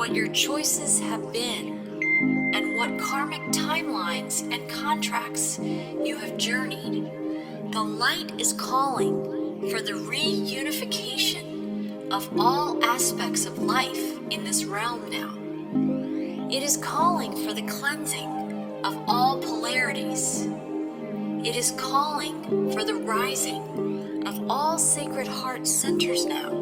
what your choices have been, and what karmic timelines and contracts you have journeyed. The light is calling for the reunification of all aspects of life in this realm now. It is calling for the cleansing of all polarities. It is calling for the rising of all sacred heart centers now.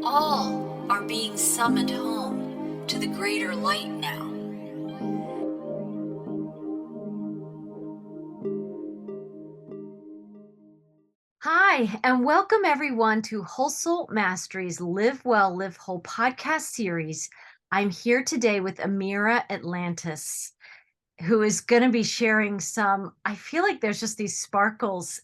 All are being summoned home to the greater light now. Hi, and welcome everyone to Whole Soul Mastery's Live Well, Live Whole podcast series. I'm here today with Ameera Atlantis, who is going to be sharing I feel like there's just these sparkles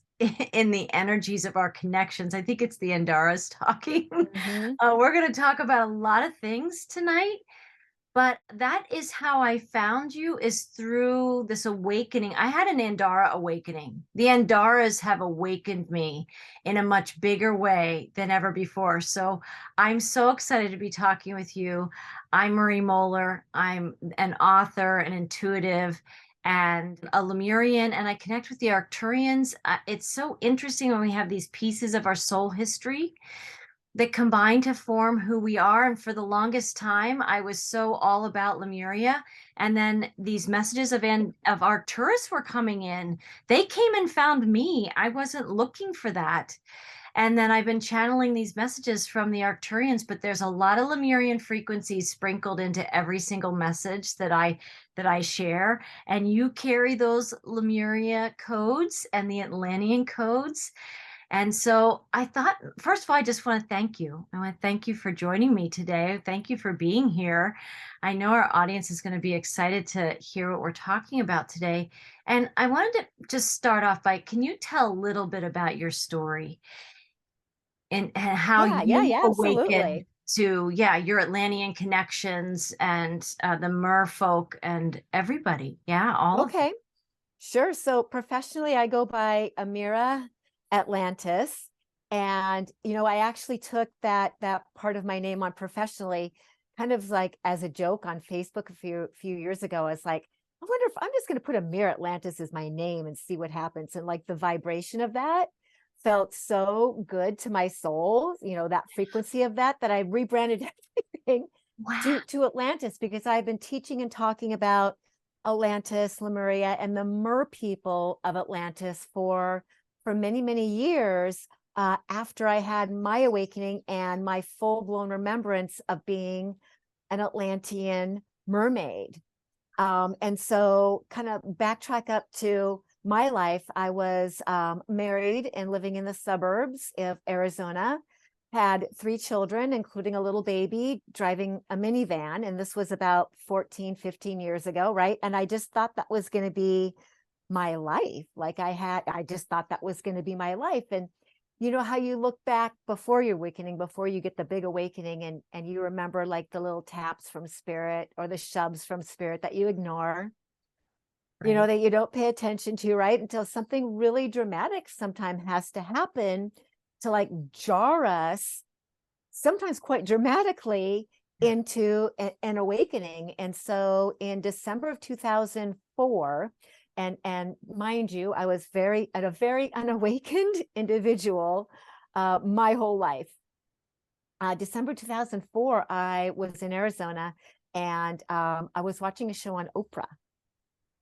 in the energies of our connections. I think it's the Andaras talking. Mm-hmm. We're going to talk about a lot of things tonight. But that is how I found you, is through this awakening. I had an Andara awakening. The Andaras have awakened me in a much bigger way than ever before. So I'm so excited to be talking with you. I'm Marie Mohler. I'm an author, an intuitive, and a Lemurian, and I connect with the Arcturians. It's so interesting when we have these pieces of our soul history that combine to form who we are. And for the longest time, I was so all about Lemuria. And then these messages of Arcturus were coming in. They came and found me. I wasn't looking for that. And then I've been channeling these messages from the Arcturians, but there's a lot of Lemurian frequencies sprinkled into every single message that I share. And you carry those Lemuria codes and the Atlantean codes. And so I thought, first of all, I just want to thank you. I want to thank you for joining me today. Thank you for being here. I know our audience is going to be excited to hear what we're talking about today. And I wanted to just start off by, can you tell a little bit about your story and how you Yeah, awakened absolutely. to, yeah, your Atlantean connections and the Mer folk and everybody. Yeah, all of Okay, sure. So professionally, I go by Ameera Atlantis. And, I actually took that part of my name on professionally, kind of like as a joke on Facebook a few years ago. I was like, I wonder if I'm just going to put Ameera Atlantis as my name and see what happens. And like the vibration of that felt so good to my soul, that frequency of that I rebranded everything wow. to Atlantis, because I've been teaching and talking about Atlantis, Lemuria, and the Mer people of Atlantis for many, many years, after I had my awakening and my full-blown remembrance of being an Atlantean mermaid. And so kind of backtrack up to my life. I was married and living in the suburbs of Arizona, had 3 children, including a little baby, driving a minivan. And this was about 14, 15 years ago, right? And I just thought that was going to be my life. I just thought that was going to be my life. And you know how you look back before your awakening, before you get the big awakening, and you remember like the little taps from spirit or the shoves from spirit that you ignore, Right. that you don't pay attention to, right? Until something really dramatic sometimes has to happen to like jar us, sometimes quite dramatically, into an awakening. And so in December of 2004, and mind you, I was a very unawakened individual my whole life. December 2004, I was in Arizona, and I was watching a show on Oprah.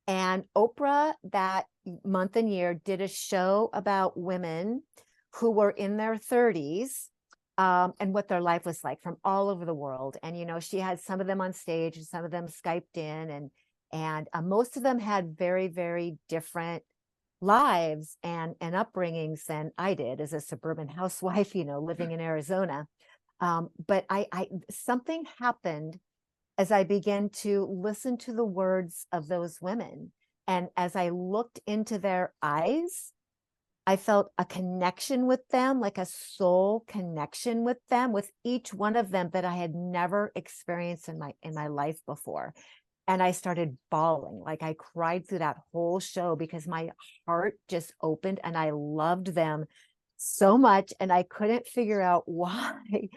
And Oprah that month and year did a show about women who were in their 30s, and what their life was like from all over the world. And, she had some of them on stage and some of them Skyped in, and most of them had very, very different lives and upbringings than I did as a suburban housewife, living in Arizona. But something happened as I began to listen to the words of those women. And as I looked into their eyes, I felt a connection with them, like a soul connection with them, with each one of them, that I had never experienced in my life before. And I started bawling. Like I cried through that whole show because my heart just opened and I loved them so much. And I couldn't figure out why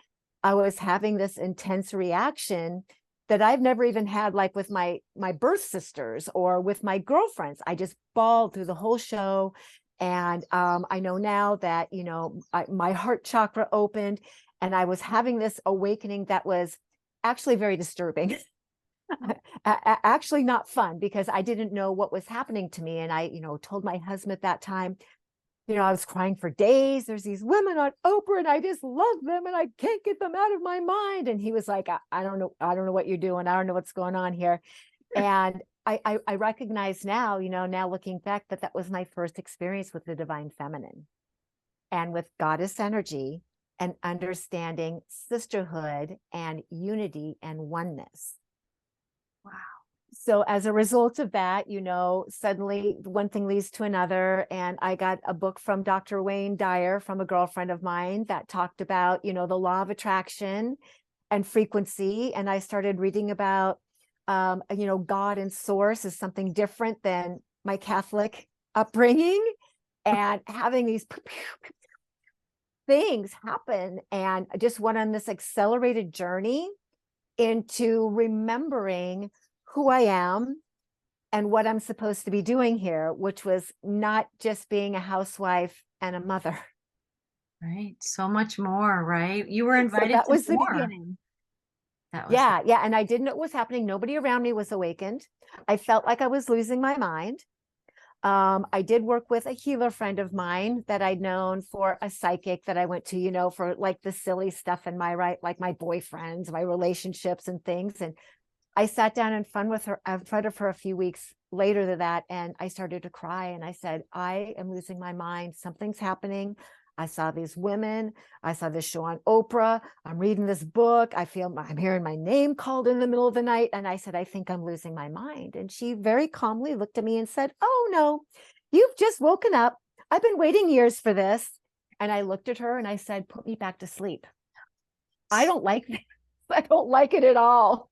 I was having this intense reaction that I've never even had, like with my birth sisters or with my girlfriends. I just bawled through the whole show. And I know now that, my heart chakra opened, and I was having this awakening that was actually very disturbing. Actually not fun, because I didn't know what was happening to me. And I, told my husband at that time, I was crying for days. There's these women on Oprah and I just love them and I can't get them out of my mind. And he was like, I don't know. I don't know what you're doing. I don't know what's going on here. And I recognize now, now looking back, that was my first experience with the divine feminine and with goddess energy, and understanding sisterhood and unity and oneness. Wow. So as a result of that, suddenly one thing leads to another. And I got a book from Dr. Wayne Dyer, from a girlfriend of mine, that talked about, the law of attraction and frequency. And I started reading about, God and source is something different than my Catholic upbringing, and having these things happen. And I just went on this accelerated journey into remembering who I am and what I'm supposed to be doing here, which was not just being a housewife and a mother. Right. So much more, right? You were So invited that to was the more. beginning. That was Yeah. And I didn't know what was happening. Nobody around me was awakened. I felt like I was losing my mind. I did work with a healer friend of mine that I'd known, for a psychic that I went to, for like the silly stuff in my like my boyfriends, my relationships and things. And I sat down in front of her a few weeks later than that, and I started to cry. And I said, I am losing my mind. Something's happening. I saw these women. I saw this show on Oprah. I'm reading this book. I'm hearing my name called in the middle of the night. And I said, I think I'm losing my mind. And she very calmly looked at me and said, oh, no, you've just woken up. I've been waiting years for this. And I looked at her and I said, put me back to sleep. I don't like this. I don't like it at all.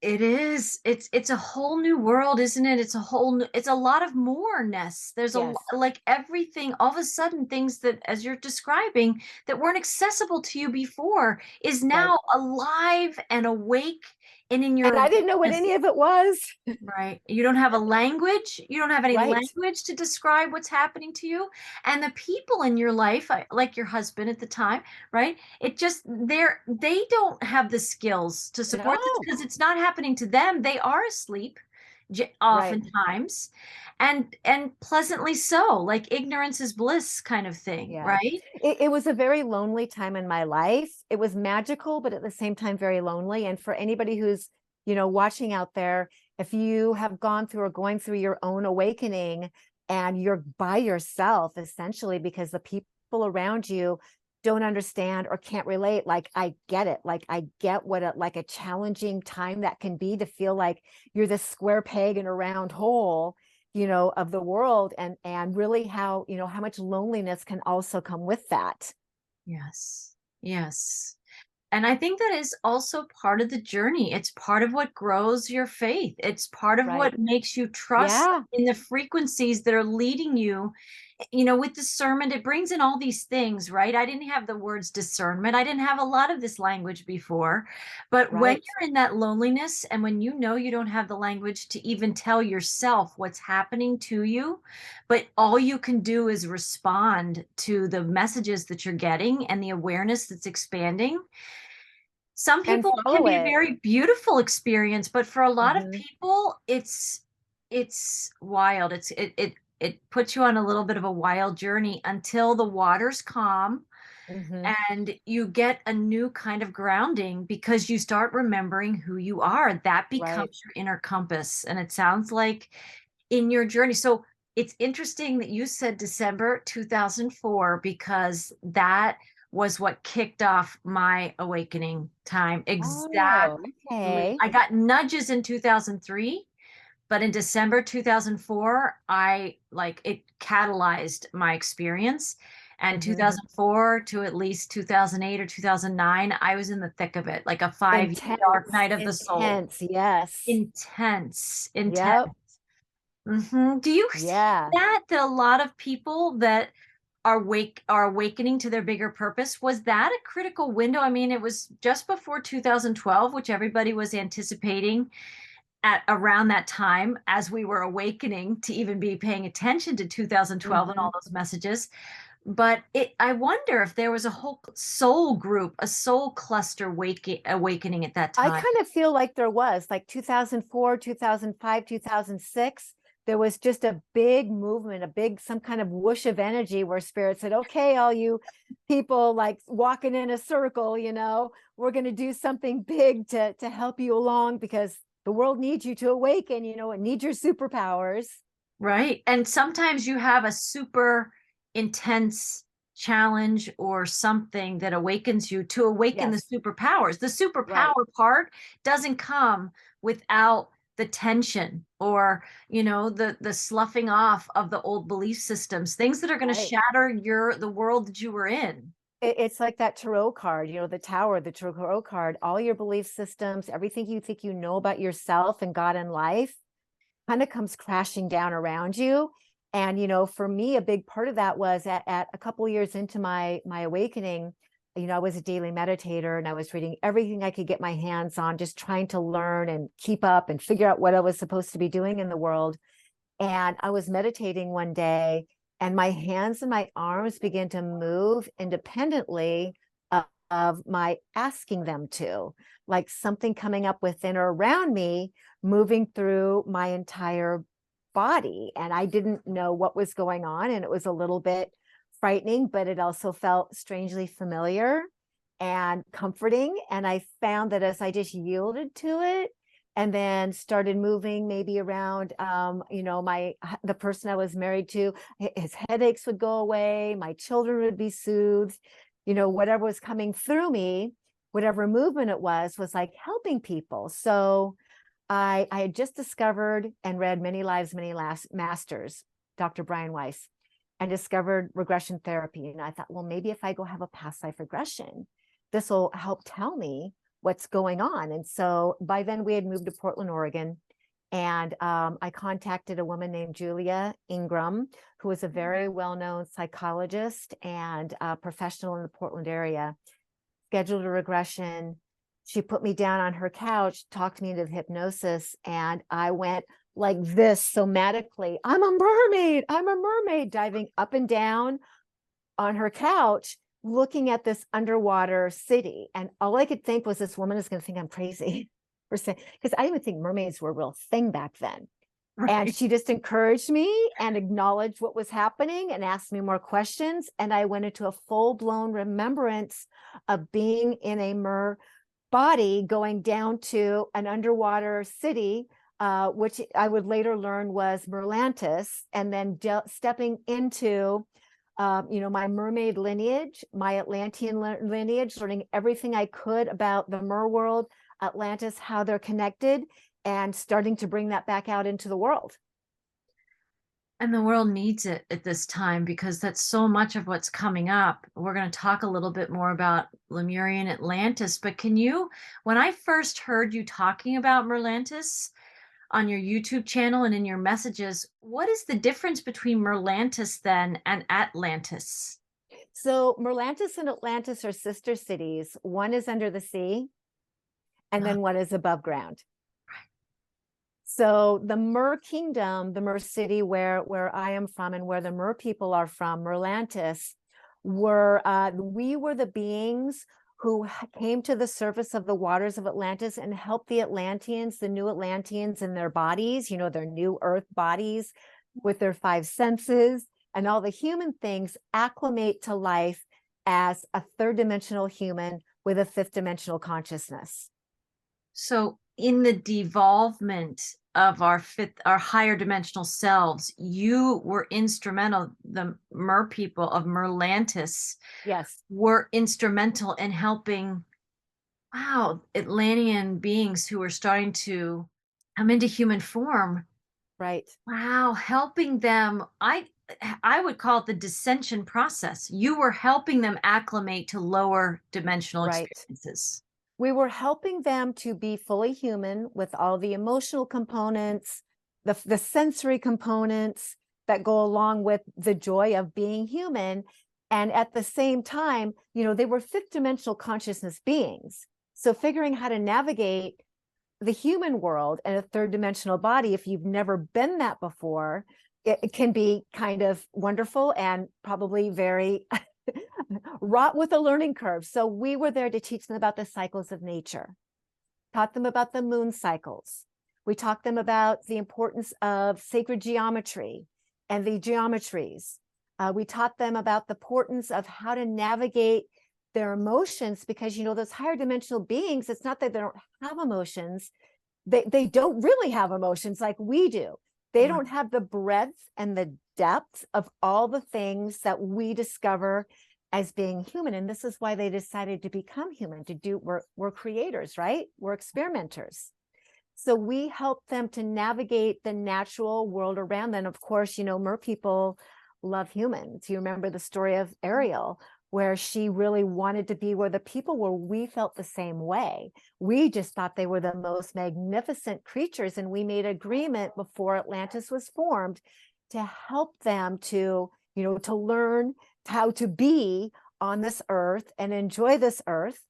It is. It's a whole new world, isn't it? It's a lot of moreness. There's Yes. like everything, all of a sudden, things that, as you're describing, that weren't accessible to you before, is now alive and awake and in And your I didn't know what awareness. any of it was. Right. You don't have a language. You don't have any Right. language to describe what's happening to you. And the people in your life, like your husband at the time, right? They don't have the skills to support this No. because it's not happening to them. They are asleep Right. oftentimes, and pleasantly so, like ignorance is bliss kind of thing, Yeah. right? It was a very lonely time in my life. It was magical, but at the same time, very lonely. And for anybody who's, watching out there, if you have gone through or going through your own awakening and you're by yourself, essentially, because the people around you don't understand or can't relate, like, I get it. Like, I get what a challenging time that can be, to feel like you're this square peg in a round hole, of the world, and really how much loneliness can also come with that. Yes. Yes. And I think that is also part of the journey. It's part of what grows your faith. It's part of Right. what makes you trust Yeah. in the frequencies that are leading you. With discernment, it brings in all these things, right? I didn't have the words discernment. I didn't have a lot of this language before. But when Right. you're in that loneliness and when you don't have the language to even tell yourself what's happening to you, but all you can do is respond to the messages that you're getting and the awareness that's expanding. Some And people, it can follow be a it. very beautiful experience, but for a lot of Hmm. people, it's wild. It puts you on a little bit of a wild journey until the waters calm Hmm. and you get a new kind of grounding because you start remembering who you are. That Right. becomes your inner compass. And it sounds like in your journey. So it's interesting that you said December 2004 because that was what kicked off my awakening time. Oh, Exactly. okay. I got nudges in 2003, but in December 2004, it catalyzed my experience. And Hmm. 2004 to at least 2008 or 2009, I was in the thick of it, like a 5 year dark Intense, night of the soul. intense. Yes. Intense, intense. Yep. Do you see Yeah. that a lot of people that are awakening to their bigger purpose. Was that a critical window? I mean, it was just before 2012, which everybody was anticipating at around that time as we were awakening to even be paying attention to 2012 and all those messages. But I wonder if there was a whole soul group, a soul cluster awakening at that I time. kind of feel like there was, like 2004, 2005, 2006. There was just a big movement, some kind of whoosh of energy where spirit said, okay, all you people like walking in a circle, we're going to do something big to help you along, because the world needs you to awaken, it needs your superpowers. Right. And sometimes you have a super intense challenge or something that awakens you to awaken Yes. the superpowers. The superpower Right. part doesn't come without the tension or, the sloughing off of the old belief systems, things that are going to Right. shatter the world that you were in. It's like that tarot card, the tower, the tarot card, all your belief systems, everything you think you know about yourself and God and life kind of comes crashing down around you. And, for me, a big part of that was at a couple years into my awakening, I was a daily meditator and I was reading everything I could get my hands on, just trying to learn and keep up and figure out what I was supposed to be doing in the world. And I was meditating one day and my hands and my arms began to move independently of my asking them to, like something coming up within or around me, moving through my entire body. And I didn't know what was going on. And it was a little bit frightening, but it also felt strangely familiar and comforting. And I found that as I just yielded to it, and then started moving maybe around, the person I was married to, his headaches would go away, my children would be soothed, whatever was coming through me, whatever movement it was like helping people. So I had just discovered and read Many Lives, Many Masters, Dr. Brian Weiss, and discovered regression therapy. And I thought, well, maybe if I go have a past life regression, this will help tell me what's going on. And so by then we had moved to Portland, Oregon. And I contacted a woman named Julia Ingram, who was a very well-known psychologist and professional in the Portland area, scheduled a regression. She put me down on her couch, talked me into the hypnosis, and I went like this somatically. I'm a mermaid, diving up and down on her couch, looking at this underwater city. And all I could think was, this woman is going to think I'm crazy for saying, because I didn't even think mermaids were a real thing back then. Right. And she just encouraged me and acknowledged what was happening and asked me more questions. And I went into a full-blown remembrance of being in a mer body, going down to an underwater city, which I would later learn was Merlantis, and then stepping into my mermaid lineage, my Atlantean lineage, learning everything I could about the mer world, Atlantis, how they're connected, and starting to bring that back out into the world. And the world needs it at this time, because that's so much of what's coming up. We're going to talk a little bit more about Lemurian Atlantis, but when I first heard you talking about Merlantis on your YouTube channel and in your messages, what is the difference between Merlantis then and Atlantis? So Merlantis and Atlantis are sister cities. One is under the sea, and then one is above ground. Right. So the Mer Kingdom, the Mer City where I am from and where the Mer people are from, Merlantis, we were the beings who came to the surface of the waters of Atlantis and helped the Atlanteans, the new Atlanteans in their bodies, their new earth bodies with their 5 senses and all the human things, acclimate to life as a 3rd dimensional human with a 5th dimensional consciousness. So in the devolvement of our higher dimensional selves, you were instrumental. The Mer people of Merlantis, yes, were instrumental in helping, Atlantean beings who were starting to come into human form. Right. Wow, helping them. I would call it the dissension process. You were helping them acclimate to lower dimensional experiences. We were helping them to be fully human with all the emotional components, the sensory components, that go along with the joy of being human. And at the same time, they were fifth dimensional consciousness beings. So figuring how to navigate the human world and a third dimensional body, if you've never been that before, it can be kind of wonderful and probably very wrought with a learning curve. So we were there to teach them about the cycles of nature, taught them about the moon cycles. We talked them about the importance of sacred geometry and the geometries. We taught them about the importance of how to navigate their emotions, because those higher dimensional beings, it's not that they don't have emotions. They don't really have emotions like we do. They don't have the breadth and the depth of all the things that we discover as being human. And this is why they decided to become human, we're creators, right? We're experimenters. So we help them to navigate the natural world around them. Of course, Mer people love humans. You remember the story of Ariel, where she really wanted to be where the people were. We felt the same way. We just thought they were the most magnificent creatures. And we made agreement before Atlantis was formed to help them to learn how to be on this earth and enjoy this earth.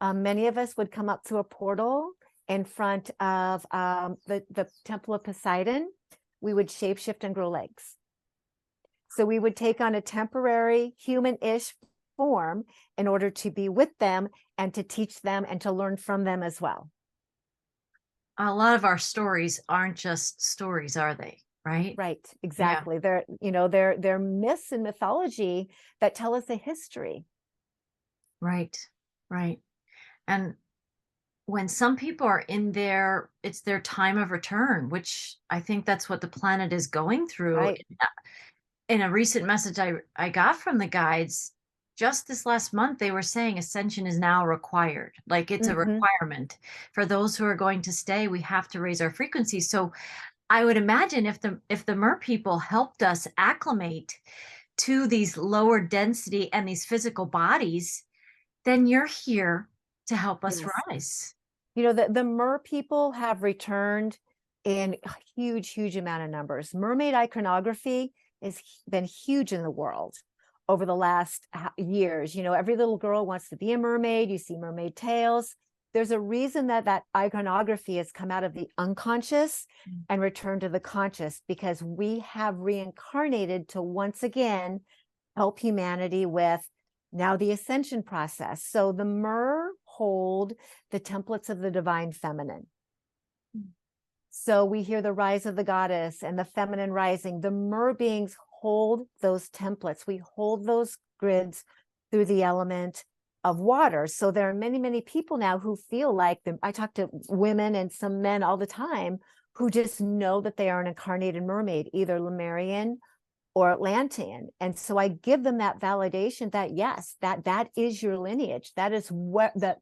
Many of us would come up to a portal in front of the Temple of Poseidon. We would shapeshift and grow legs. So we would take on a temporary human-ish form in order to be with them and to teach them and to learn from them as well. A lot of our stories aren't just stories, are they? Right? Right, exactly. Yeah. They're myths and mythology that tell us a history. Right, right. And when some people are it's their time of return, which I think that's what the planet is going through. Right. In a recent message I got from the guides, just this last month, they were saying Ascension is now required. Like it's a requirement for those who are going to stay. We have to raise our frequency. So I would imagine if the Mer people helped us acclimate to these lower density and these physical bodies, then you're here to help us rise. The Mer people have returned in a huge amount of numbers. Mermaid iconography has been huge in the world over the last years. Every little girl wants to be a mermaid. You see mermaid tails. There's a reason that iconography has come out of the unconscious and returned to the conscious, because we have reincarnated to once again help humanity with now the ascension process. So the Mer hold the templates of the divine feminine. So we hear the rise of the goddess and the feminine rising. The Mer beings hold those templates. We hold those grids through the element of water. So there are many people now who feel like them. I talk to women and some men all the time who just know that they are an incarnated mermaid, either Lemurian or Atlantean. And so I give them that validation that yes, that is your lineage. That is what that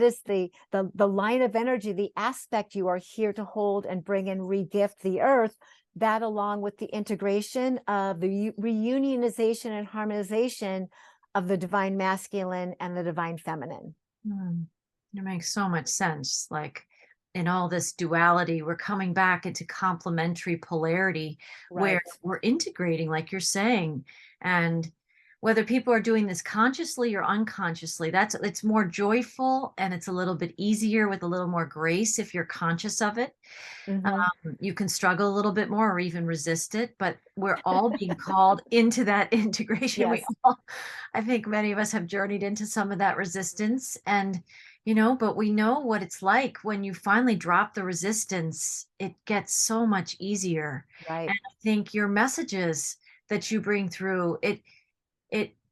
is the line of energy, the aspect you are here to hold and bring and regift the earth. That, along with the integration of the reunionization and harmonization of the divine masculine and the divine feminine. It makes so much sense. Like in all this duality, we're coming back into complementary polarity, where we're integrating, like you're saying. And whether people are doing this consciously or unconsciously, it's more joyful and it's a little bit easier with a little more grace if you're conscious of it. You can struggle a little bit more or even resist it, but we're all being called into that integration. Yes. I think many of us have journeyed into some of that resistance, and but we know what it's like when you finally drop the resistance. It gets so much easier. Right. And I think your messages that you bring through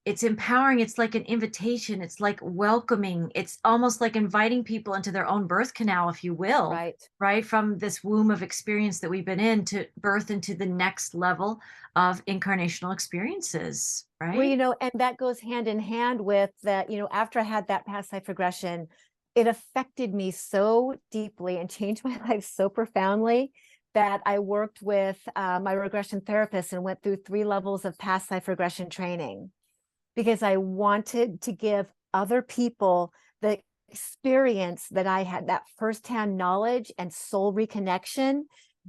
it's empowering. It's like an invitation. It's like welcoming. It's almost like inviting people into their own birth canal, if you will. Right. From this womb of experience that we've been in to birth into the next level of incarnational experiences. Right. Well, and that goes hand in hand with that, after I had that past life regression, it affected me so deeply and changed my life so profoundly that I worked with my regression therapist and went through 3 levels of past life regression training, because I wanted to give other people the experience that I had, that firsthand knowledge and soul reconnection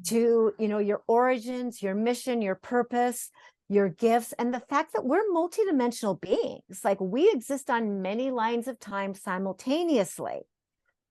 to, your origins, your mission, your purpose, your gifts, and the fact that we're multidimensional beings. Like, we exist on many lines of time simultaneously.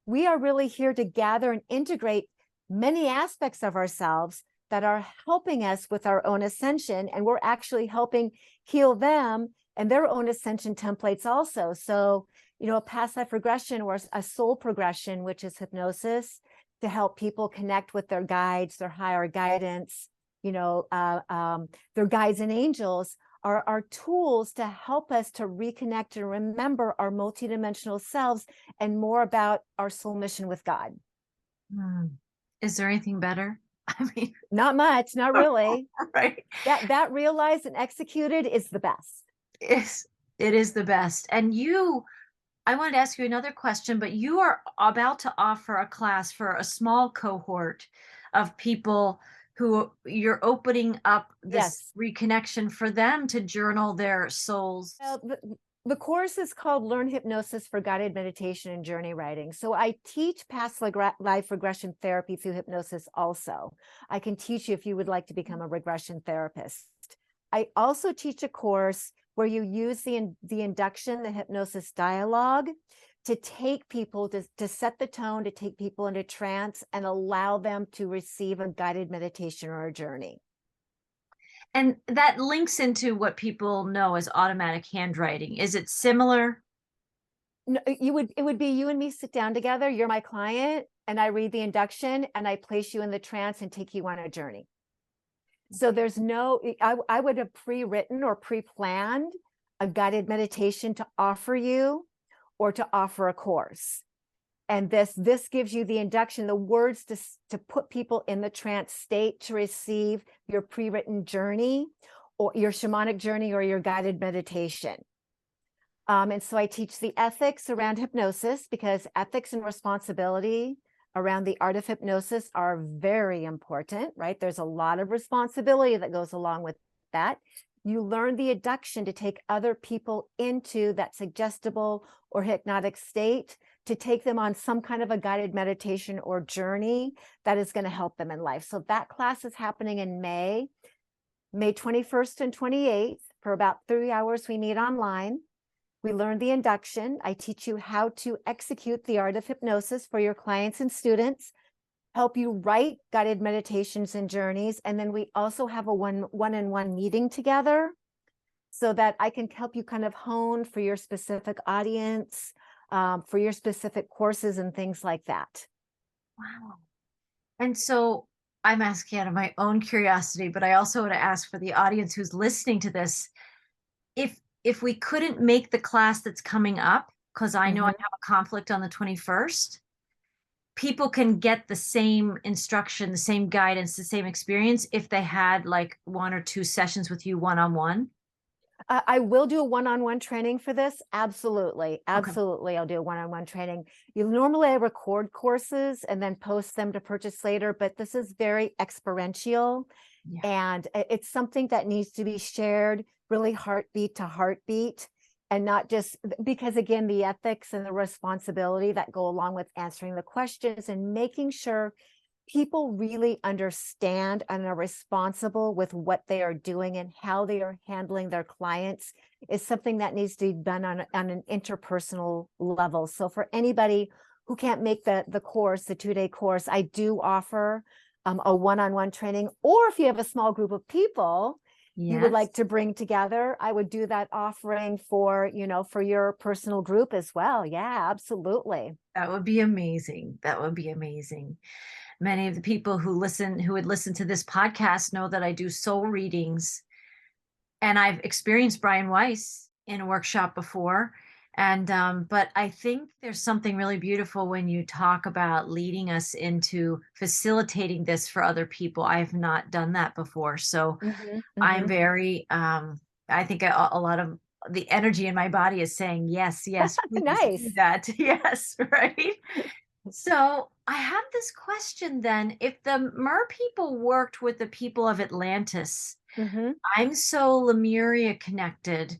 We are really here to gather and integrate many aspects of ourselves that are helping us with our own ascension, and we're actually helping heal them and their own ascension templates also. So, a past life regression or a soul progression, which is hypnosis, to help people connect with their guides, their higher guidance, their guides and angels, are tools to help us to reconnect and remember our multidimensional selves and more about our soul mission with God. Is there anything better? I mean, not much, not really. Right. That realized and executed is the best. It is the best. And I wanted to ask you another question, but you are about to offer a class for a small cohort of people who you're opening up this reconnection for them to journal their souls. Well, the course is called Learn Hypnosis for Guided Meditation and Journey Writing. So I teach past life regression therapy through hypnosis also. I can teach you if you would like to become a regression therapist. I also teach a course where you use the induction, the hypnosis dialogue, to take people, to set the tone, to take people into trance and allow them to receive a guided meditation or a journey. And that links into what people know as automatic handwriting. Is it similar? No, it would be you and me sit down together. You're my client, and I read the induction and I place you in the trance and take you on a journey. So there's I would have pre-written or pre-planned a guided meditation to offer you, or to offer a course. And this gives you the induction, the words to put people in the trance state to receive your pre-written journey, or your shamanic journey, or your guided meditation. And so I teach the ethics around hypnosis, because ethics and responsibility around the art of hypnosis are very important, right? There's a lot of responsibility that goes along with that. You learn the induction to take other people into that suggestible or hypnotic state, to take them on some kind of a guided meditation or journey that is going to help them in life. So that class is happening in May 21st and 28th. For about 3 hours, we meet online. We learn the induction. I teach you how to execute the art of hypnosis for your clients and students, help you write guided meditations and journeys. And then we also have a one-on-one meeting together, so that I can help you kind of hone for your specific audience, for your specific courses and things like that. Wow. And so I'm asking out of my own curiosity, but I also want to ask for the audience who's listening to this, if we couldn't make the class that's coming up, because I know I have a conflict on the 21st, people can get the same instruction, the same guidance, the same experience if they had like 1 or 2 sessions with you one-on-one? I will do a one-on-one training for this. Absolutely. Okay. I'll do a one-on-one training. Normally I record courses and then post them to purchase later, but this is very experiential. Yeah. And it's something that needs to be shared really heartbeat to heartbeat, and not just because, again, the ethics and the responsibility that go along with answering the questions and making sure people really understand and are responsible with what they are doing and how they are handling their clients is something that needs to be done on an interpersonal level. So for anybody who can't make the course, the 2-day course, I do offer a one-on-one training. Or if you have a small group of people you would like to bring together, I would do that offering for your personal group as well. Yeah, absolutely. That would be amazing. That would be amazing. Many of the people who would listen to this podcast know that I do soul readings, and I've experienced Brian Weiss in a workshop before. And but I think there's something really beautiful when you talk about leading us into facilitating this for other people. I have not done that before. So I'm very, I think a lot of the energy in my body is saying, yes, yes, please Nice. do that. Yes, right. So I have this question then. If the Mer people worked with the people of Atlantis, I'm so Lemuria connected.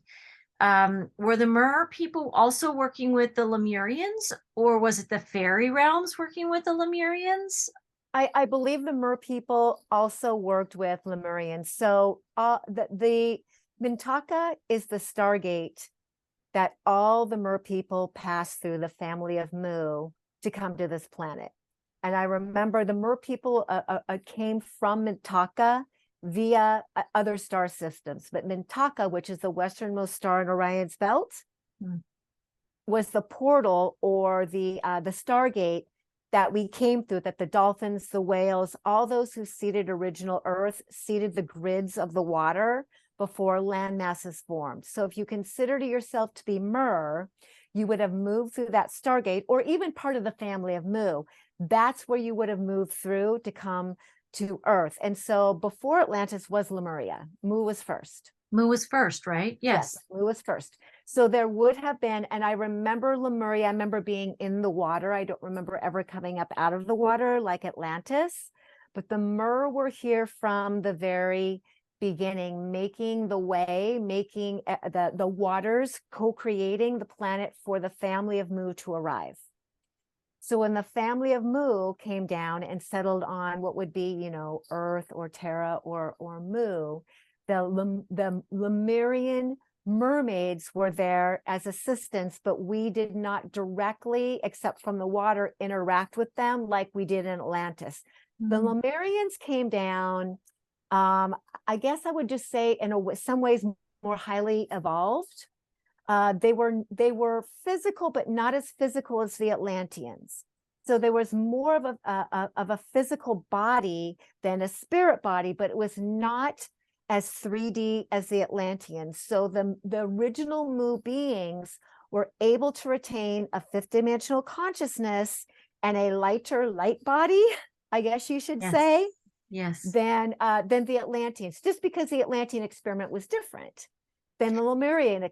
Were the Mer people also working with the Lemurians, or was it the fairy realms working with the Lemurians? I believe the Mer people also worked with Lemurians. So the Mintaka is the stargate that all the Mer people passed through, the family of Mu, to come to this planet. And I remember the Mer people came from Mintaka via other star systems. But Mintaka, which is the westernmost star in Orion's belt, was the portal or the stargate that we came through, that the dolphins, the whales, all those who seeded original Earth, seeded the grids of the water before land masses formed. So if you consider yourself to be Mer, you would have moved through that stargate, or even part of the family of Mu. That's where you would have moved through to come to Earth. And so before Atlantis was Lemuria, Mu was first. Mu was first, right? Yes. Mu was first. So there would have been, and I remember Lemuria, I remember being in the water. I don't remember ever coming up out of the water like Atlantis, but the Mer were here from the very beginning, making the way, making the waters, co-creating the planet for the family of Mu to arrive. So when the family of Mu came down and settled on what would be, you know, Earth or Terra or Mu, the Lemurian mermaids were there as assistants, but we did not directly, except from the water, interact with them like we did in Atlantis. The Lemurians came down, I guess I would just say in some ways more highly evolved. They were physical, but not as physical as the Atlanteans. So there was more of a physical body than a spirit body, but it was not as 3D as the Atlanteans. So the original Mu beings were able to retain a fifth dimensional consciousness and a lighter light body, I guess you should say, than the Atlanteans, just because the Atlantean experiment was different than the Lemurian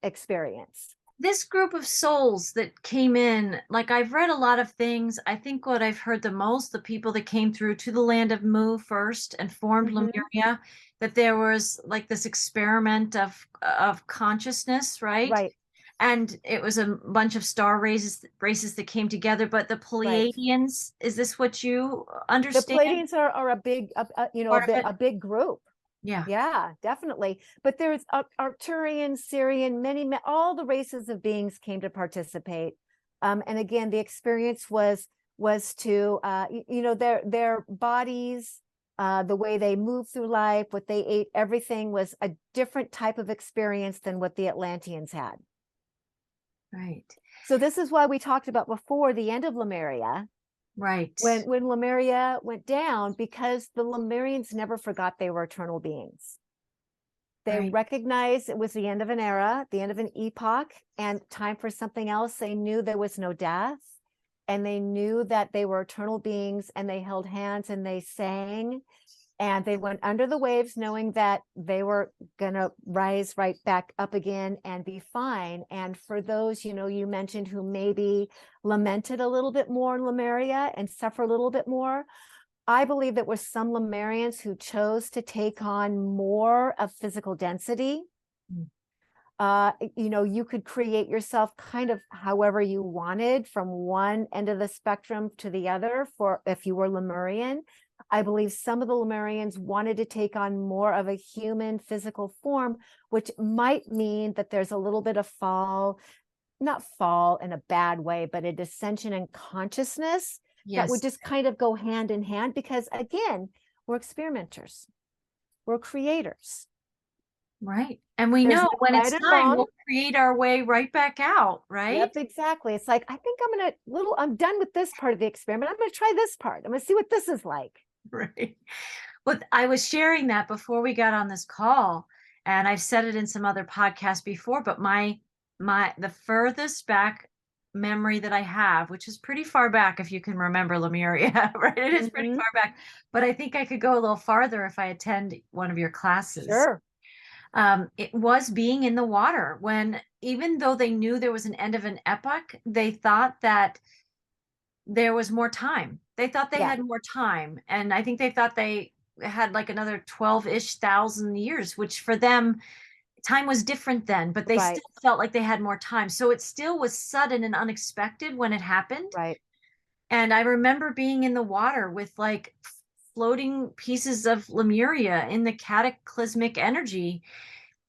experience. This group of souls that came in, like I've read a lot of things. I think what I've heard the most, the people that came through to the land of Mu first and formed Lemuria, that there was like this experiment of consciousness, right? Right. And it was a bunch of star races that came together. But the Pleiadians, is this what you understand? The Pleiadians are a big, a big group. Yeah, definitely. But there's Arcturian, Syrian, all the races of beings came to participate. And again, the experience was to, their bodies, the way they moved through life, what they ate, everything was a different type of experience than what the Atlanteans had. Right. So this is why we talked about before the end of Lemuria. Right. When Lemuria went down, because the Lemurians never forgot they were eternal beings. They recognized it was the end of an era, the end of an epoch, and time for something else. They knew there was no death, and they knew that they were eternal beings, and they held hands and they sang, and they went under the waves knowing that they were going to rise right back up again and be fine. And for those, you mentioned who maybe lamented a little bit more in Lemuria and suffer a little bit more, I believe that was some Lemurians who chose to take on more of physical density. You could create yourself kind of however you wanted from one end of the spectrum to the other if you were Lemurian. I believe some of the Lemurians wanted to take on more of a human physical form, which might mean that there's a little bit of not fall in a bad way, but a descension in consciousness that would just kind of go hand in hand, because again, we're experimenters, we're creators. Right. And we know when it's time, we'll create our way right back out, right? Yep, exactly. It's like, I think I'm done with this part of the experiment. I'm going to try this part. I'm going to see what this is like. Right. Well, I was sharing that before we got on this call, and I've said it in some other podcasts before, but the furthest back memory that I have, which is pretty far back if you can remember Lemuria, right? It is pretty far back, but I think I could go a little farther if I attend one of your classes. Sure. It was being in the water when, even though they knew there was an end of an epoch, they thought that there was more time. They thought they had more time. And I think they thought they had like another 12-ish thousand years, which for them, time was different then, but they still felt like they had more time. So it still was sudden and unexpected when it happened. Right. And I remember being in the water with like floating pieces of Lemuria in the cataclysmic energy.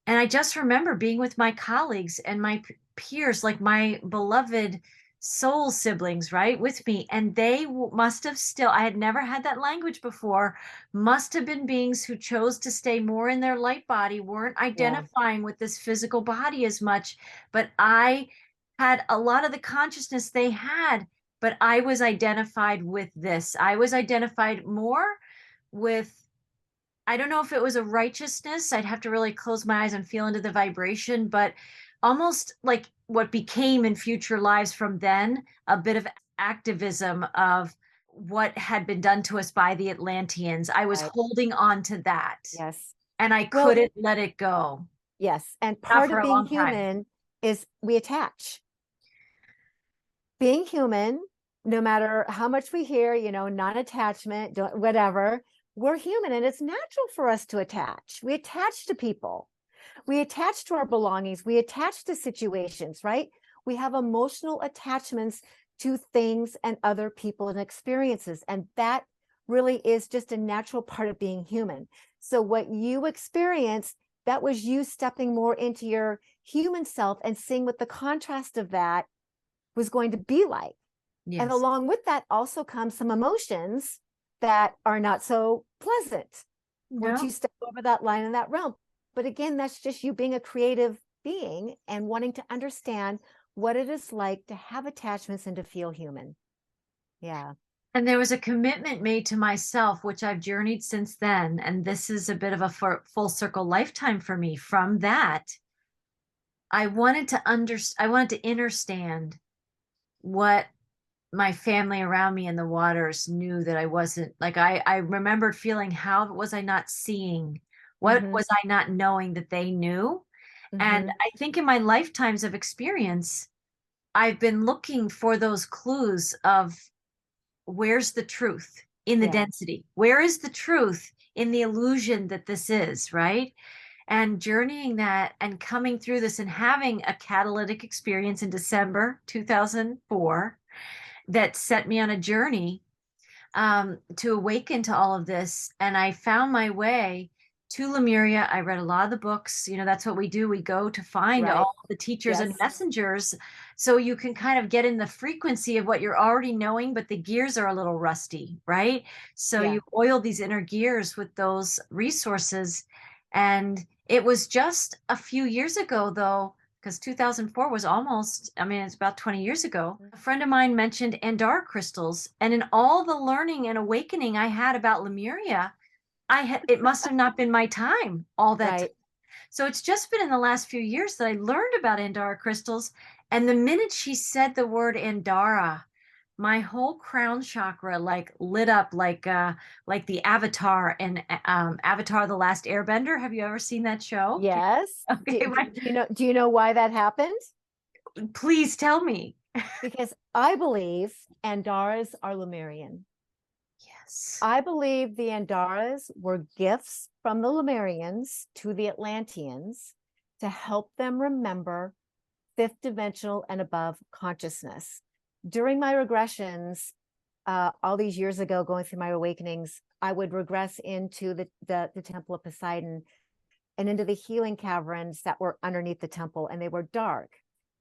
And I just remember being with my colleagues and my peers, like my beloved soul siblings, right, with me. And they must have still, I had never had that language before, must have been beings who chose to stay more in their light body, weren't Yeah. identifying with this physical body as much. But I had a lot of the consciousness they had, but I was identified with this. I was identified more with, I don't know if it was a righteousness. I'd have to really close my eyes and feel into the vibration, but almost like what became in future lives from then, a bit of activism of what had been done to us by the Atlanteans. I was Right. holding on to that Yes. and I Well, couldn't let it go. yes. And Not part for of a being long time. human is we attach. Being human, no matter how much we hear, non-attachment, whatever, we're human and it's natural for us to attach. We attach to people. We attach to our belongings. We attach to situations, right? We have emotional attachments to things and other people and experiences. And that really is just a natural part of being human. So what you experienced, that was you stepping more into your human self and seeing what the contrast of that was going to be like. And Yes. along with that also comes some emotions that are not so pleasant once No. you step over that line in that realm. But again, that's just you being a creative being and wanting to understand what it is like to have attachments and to feel human. Yeah. And there was a commitment made to myself, which I've journeyed since then. And this is a bit of a full circle lifetime for me. From that, I wanted to understand what my family around me in the waters knew that I wasn't like, I remembered feeling, how was I not seeing? What Mm-hmm. was I not knowing that they knew? And Mm-hmm. I think in my lifetimes of experience, I've been looking for those clues of where's the truth in the Yeah. density? Where is the truth in the illusion that this is, right? And journeying that and coming through this and having a catalytic experience in December 2004 that set me on a journey to awaken to all of this. And I found my way to Lemuria. I read a lot of the books. You know, that's what we do. We go to find Right. all the teachers and Yes. messengers so you can kind of get in the frequency of what you're already knowing, but the gears are a little rusty, right? So Yeah. you oil these inner gears with those resources. And it was just a few years ago, though, because 2004 was almost, I mean, it's about 20 years ago. A friend of mine mentioned Andara crystals, and in all the learning and awakening I had about Lemuria, it must have not been my time all that time. Right. So it's just been in the last few years that I learned about Andara crystals, and the minute she said the word Andara, my whole crown chakra like lit up like the Avatar and Avatar the Last Airbender. Have you ever seen that show? Yes. Do, Okay, do, do you know, do you know why that happened? please tell me. Because I believe Andaras are Lemurian. Yes. I believe the Andaras were gifts from the Lemurians to the Atlanteans to help them remember fifth dimensional and above consciousness. During my regressions, all these years ago, going through my awakenings, I would regress into the Temple of Poseidon and into the healing caverns that were underneath the temple, and they were dark,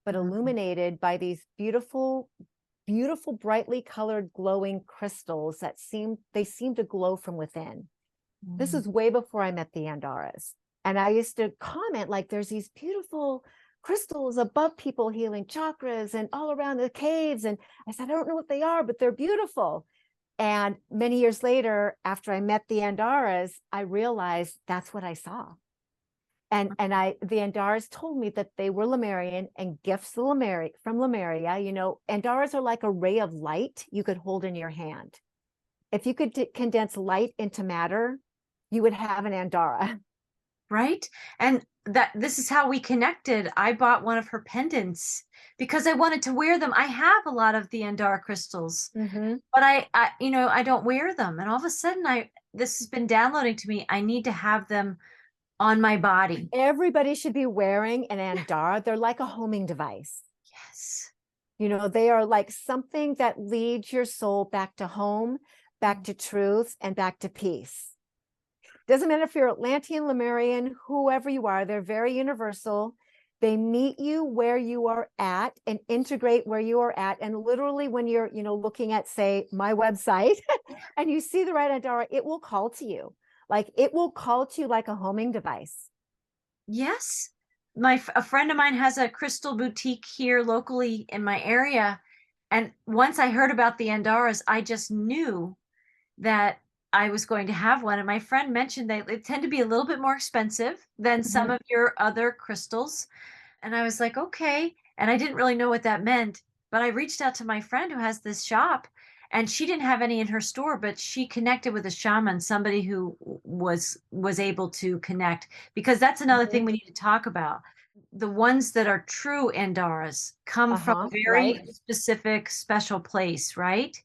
but illuminated by these beautiful, beautiful, brightly colored, glowing crystals that seemed to glow from within. This is way before I met the Andaras. And I used to comment like, there's these beautiful crystals above people healing chakras and all around the caves. And I said, I don't know what they are, but they're beautiful. And many years later, after I met the Andaras, I realized that's what I saw. And the Andaras told me that they were Lemurian and gifts from Lemuria. You know, Andaras are like a ray of light you could hold in your hand. If you could condense light into matter, you would have an Andara. Right? And this is how we connected. I bought one of her pendants because I wanted to wear them. I have a lot of the Andara crystals, Mm-hmm. but I don't wear them. And all of a sudden this has been downloading to me. I need to have them on my body. Everybody should be wearing an Andara. They're like a homing device. Yes. You know, they are like something that leads your soul back to home, back to truth, and back to peace. Doesn't matter if you're Atlantean, Lemurian, whoever you are, they're very universal. They meet you where you are at and integrate where you are at. And literally when you're, you know, looking at, say, my website and you see the right Andara, it will call to you. Like it will call to you like a homing device. Yes. A friend of mine has a crystal boutique here locally in my area. And once I heard about the Andaras, I just knew that I was going to have one. And my friend mentioned they tend to be a little bit more expensive than some of your other crystals. And I was like, okay. And I didn't really know what that meant. But I reached out to my friend who has this shop, and she didn't have any in her store, but she connected with a shaman, somebody who was able to connect, because that's another thing we need to talk about. The ones that are true Andaras come from a very specific, special place, right?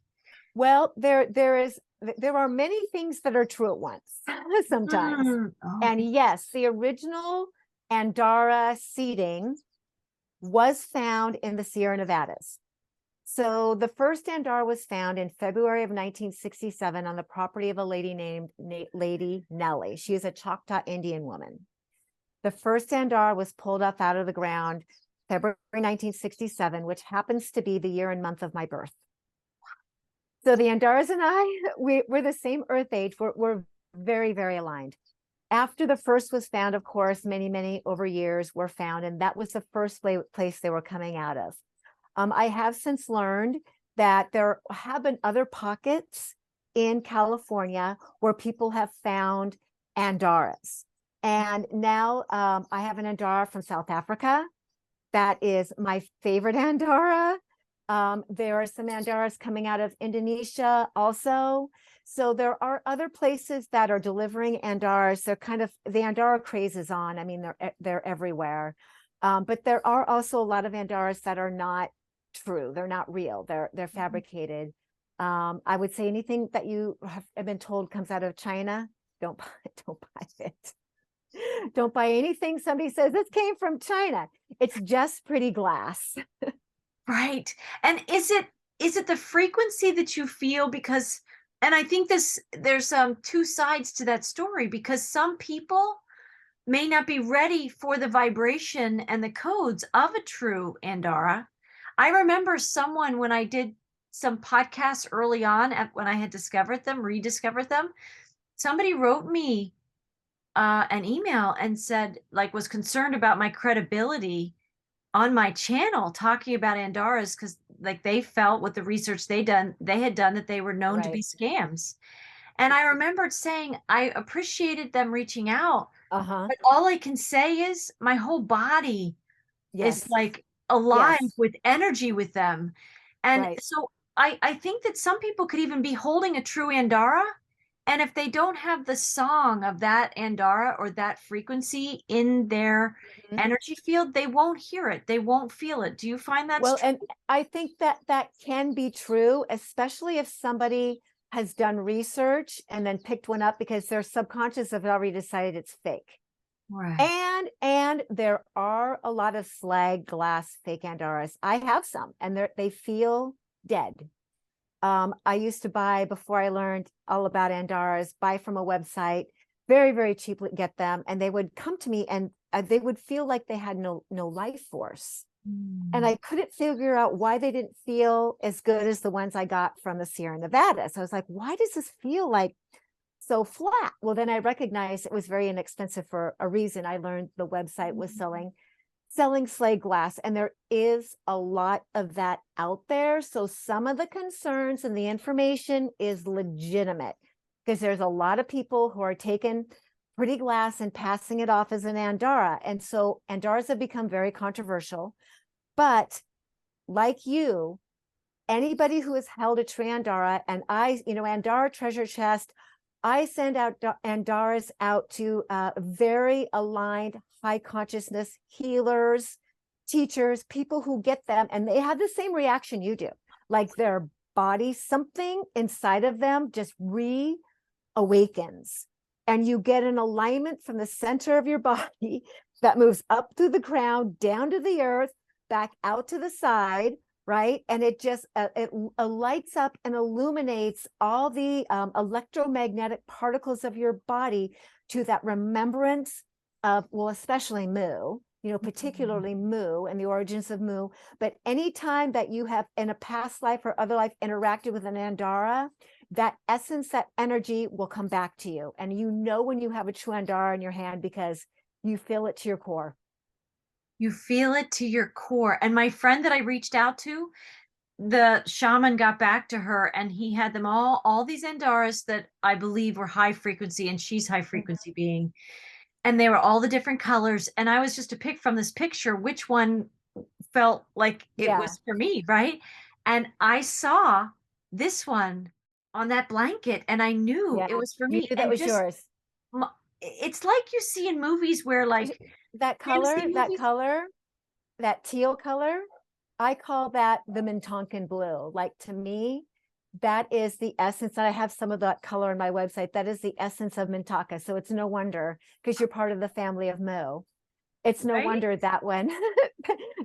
Well, there are many things that are true at once sometimes. Oh. And yes, the original Andara seeding was found in the Sierra Nevadas. So the first Andara was found in February of 1967 on the property of a lady named Lady Nellie. She is a Choctaw Indian woman. The first Andara was pulled up out of the ground February 1967, which happens to be the year and month of my birth. So the Andaras and I, we're the same earth age. We're very, very aligned. After the first was found, of course, many over years were found, and that was the first place they were coming out of. I have since learned that there have been other pockets in California where people have found Andaras. And now I have an Andara from South Africa. That is my favorite Andara. There are some Andaras coming out of Indonesia also. So there are other places that are delivering Andaras. They're kind of, the Andara craze is on. I mean, they're everywhere. But there are also a lot of Andaras that are not true. They're not real. They're fabricated. I would say anything that you have been told comes out of China, don't buy it. Don't buy anything somebody says this came from China. It's just pretty glass. Right. And is it the frequency that you feel? Because, and I think there's two sides to that story, because some people may not be ready for the vibration and the codes of a true Andara. I remember someone, when I did some podcasts early on when I had rediscovered them, somebody wrote me an email and said, like, was concerned about my credibility on my channel talking about Andaras, because like they felt with the research they had done that they were known to be scams. And I remembered saying I appreciated them reaching out, but all I can say is my whole body is like alive with energy with them. And so I think that some people could even be holding a true Andara, and if they don't have the song of that Andara or that frequency in their energy field, they won't hear it. They won't feel it. Do you find that? Well, and I think that can be true, especially if somebody has done research and then picked one up because their subconscious have already decided it's fake. Right. And there are a lot of slag glass fake Andaras. I have some, and they feel dead. I used to buy, before I learned all about Andaras, buy from a website, very cheaply get them, and they would come to me and they would feel like they had no life force. And I couldn't figure out why they didn't feel as good as the ones I got from the Sierra Nevada. So I was like, why does this feel like so flat? Well, then I recognized it was very inexpensive for a reason. I learned the website was selling slag glass, and there is a lot of that out there. So some of the concerns and the information is legitimate, because there's a lot of people who are taking pretty glass and passing it off as an Andara. And so Andaras have become very controversial. But like you, anybody who has held a true Andara, and Andara treasure chest, I send out Andaras out to very aligned, high consciousness healers, teachers, people who get them, and they have the same reaction you do. Like their body, something inside of them just reawakens, and you get an alignment from the center of your body that moves up through the ground, down to the earth, back out to the side, right? And it just lights up and illuminates all the electromagnetic particles of your body to that remembrance of, well, especially Mu, you know, particularly Mu and the origins of Mu. But anytime that you have in a past life or other life interacted with an Andara, that essence, that energy will come back to you. And you know when you have a true Andara in your hand because you feel it to your core. You feel it to your core. And my friend that I reached out to, the shaman got back to her and he had them all these Andaras that I believe were high frequency, and she's high frequency being. And they were all the different colors. And I was just to pick from this picture which one felt like it Yeah. was for me, right? And I saw this one on that blanket and I knew Yeah. it was for You me. knew that And was just yours. it's like you see in movies where like That fantasy movies. color, that teal color, I call that the Mintonkan blue. Like, to me, that is the essence. I have some of that color on my website. That is the essence of Mintaka. So it's no wonder, because you're part of the family of Mu. It's no Right? wonder that one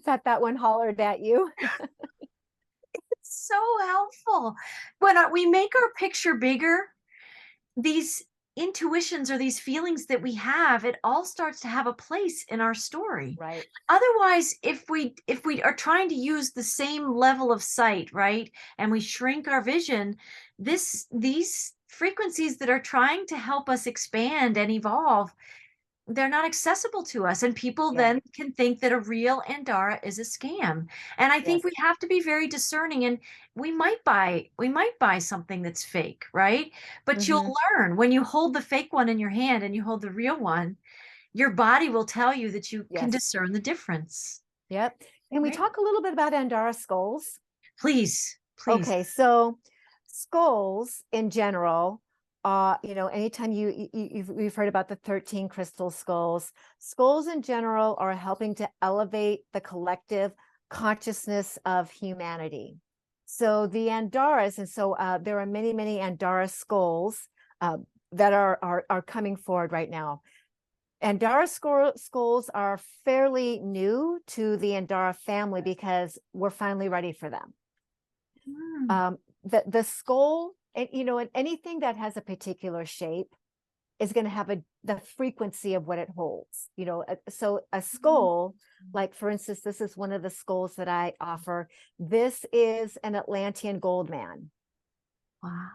that one hollered at you. It's so helpful. When we make our picture bigger, these intuitions or these feelings that we have, it all starts to have a place in our story. Right. Otherwise, if we are trying to use the same level of sight, right, and we shrink our vision, these frequencies that are trying to help us expand and evolve, they're not accessible to us, and people Yeah. then can think that a real Andara is a scam. And I think Yes. we have to be very discerning, and we might buy something that's fake, right? But you'll Mhm. learn when you hold the fake one in your hand and you hold the real one, your body will tell you that you can Yes. discern the difference. Yep. Can we Right? talk a little bit about Andara skulls? Please, please. Okay, so skulls in general, you know, anytime you've heard about the 13 crystal skulls, skulls in general are helping to elevate the collective consciousness of humanity. So the Andaras, and so there are many, many Andara skulls that are coming forward right now. Andara skulls are fairly new to the Andara family because we're finally ready for them. Mm. The skull, and you know, and anything that has a particular shape is going to have the frequency of what it holds. You know, so a skull, like for instance, this is one of the skulls that I offer. This is an Atlantean gold man. Wow.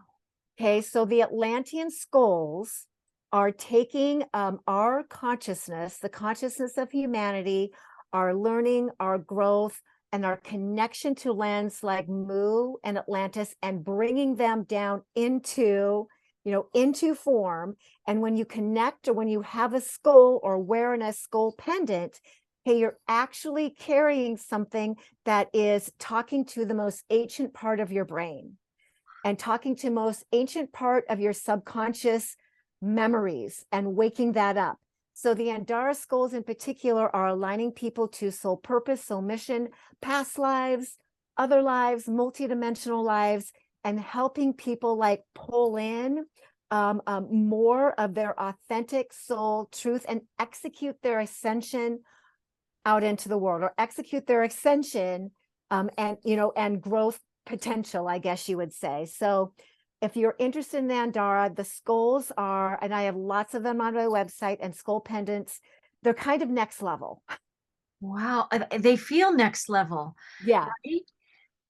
Okay, so the Atlantean skulls are taking our consciousness, the consciousness of humanity, our learning, our growth, and our connection to lands like Mu and Atlantis, and bringing them down into, you know, into form. And when you connect, or when you have a skull or wearing a skull pendant, hey, you're actually carrying something that is talking to the most ancient part of your brain, and talking to most ancient part of your subconscious memories and waking that up. So the Andara skulls in particular are aligning people to soul purpose, soul mission, past lives, other lives, multidimensional lives, and helping people like pull in more of their authentic soul truth and execute their ascension out into the world, or execute their ascension and, you know, and growth potential, I guess you would say. So if you're interested in the Andara, the skulls are, and I have lots of them on my website, and skull pendants, they're kind of next level. Wow. They feel next level, Yeah. right?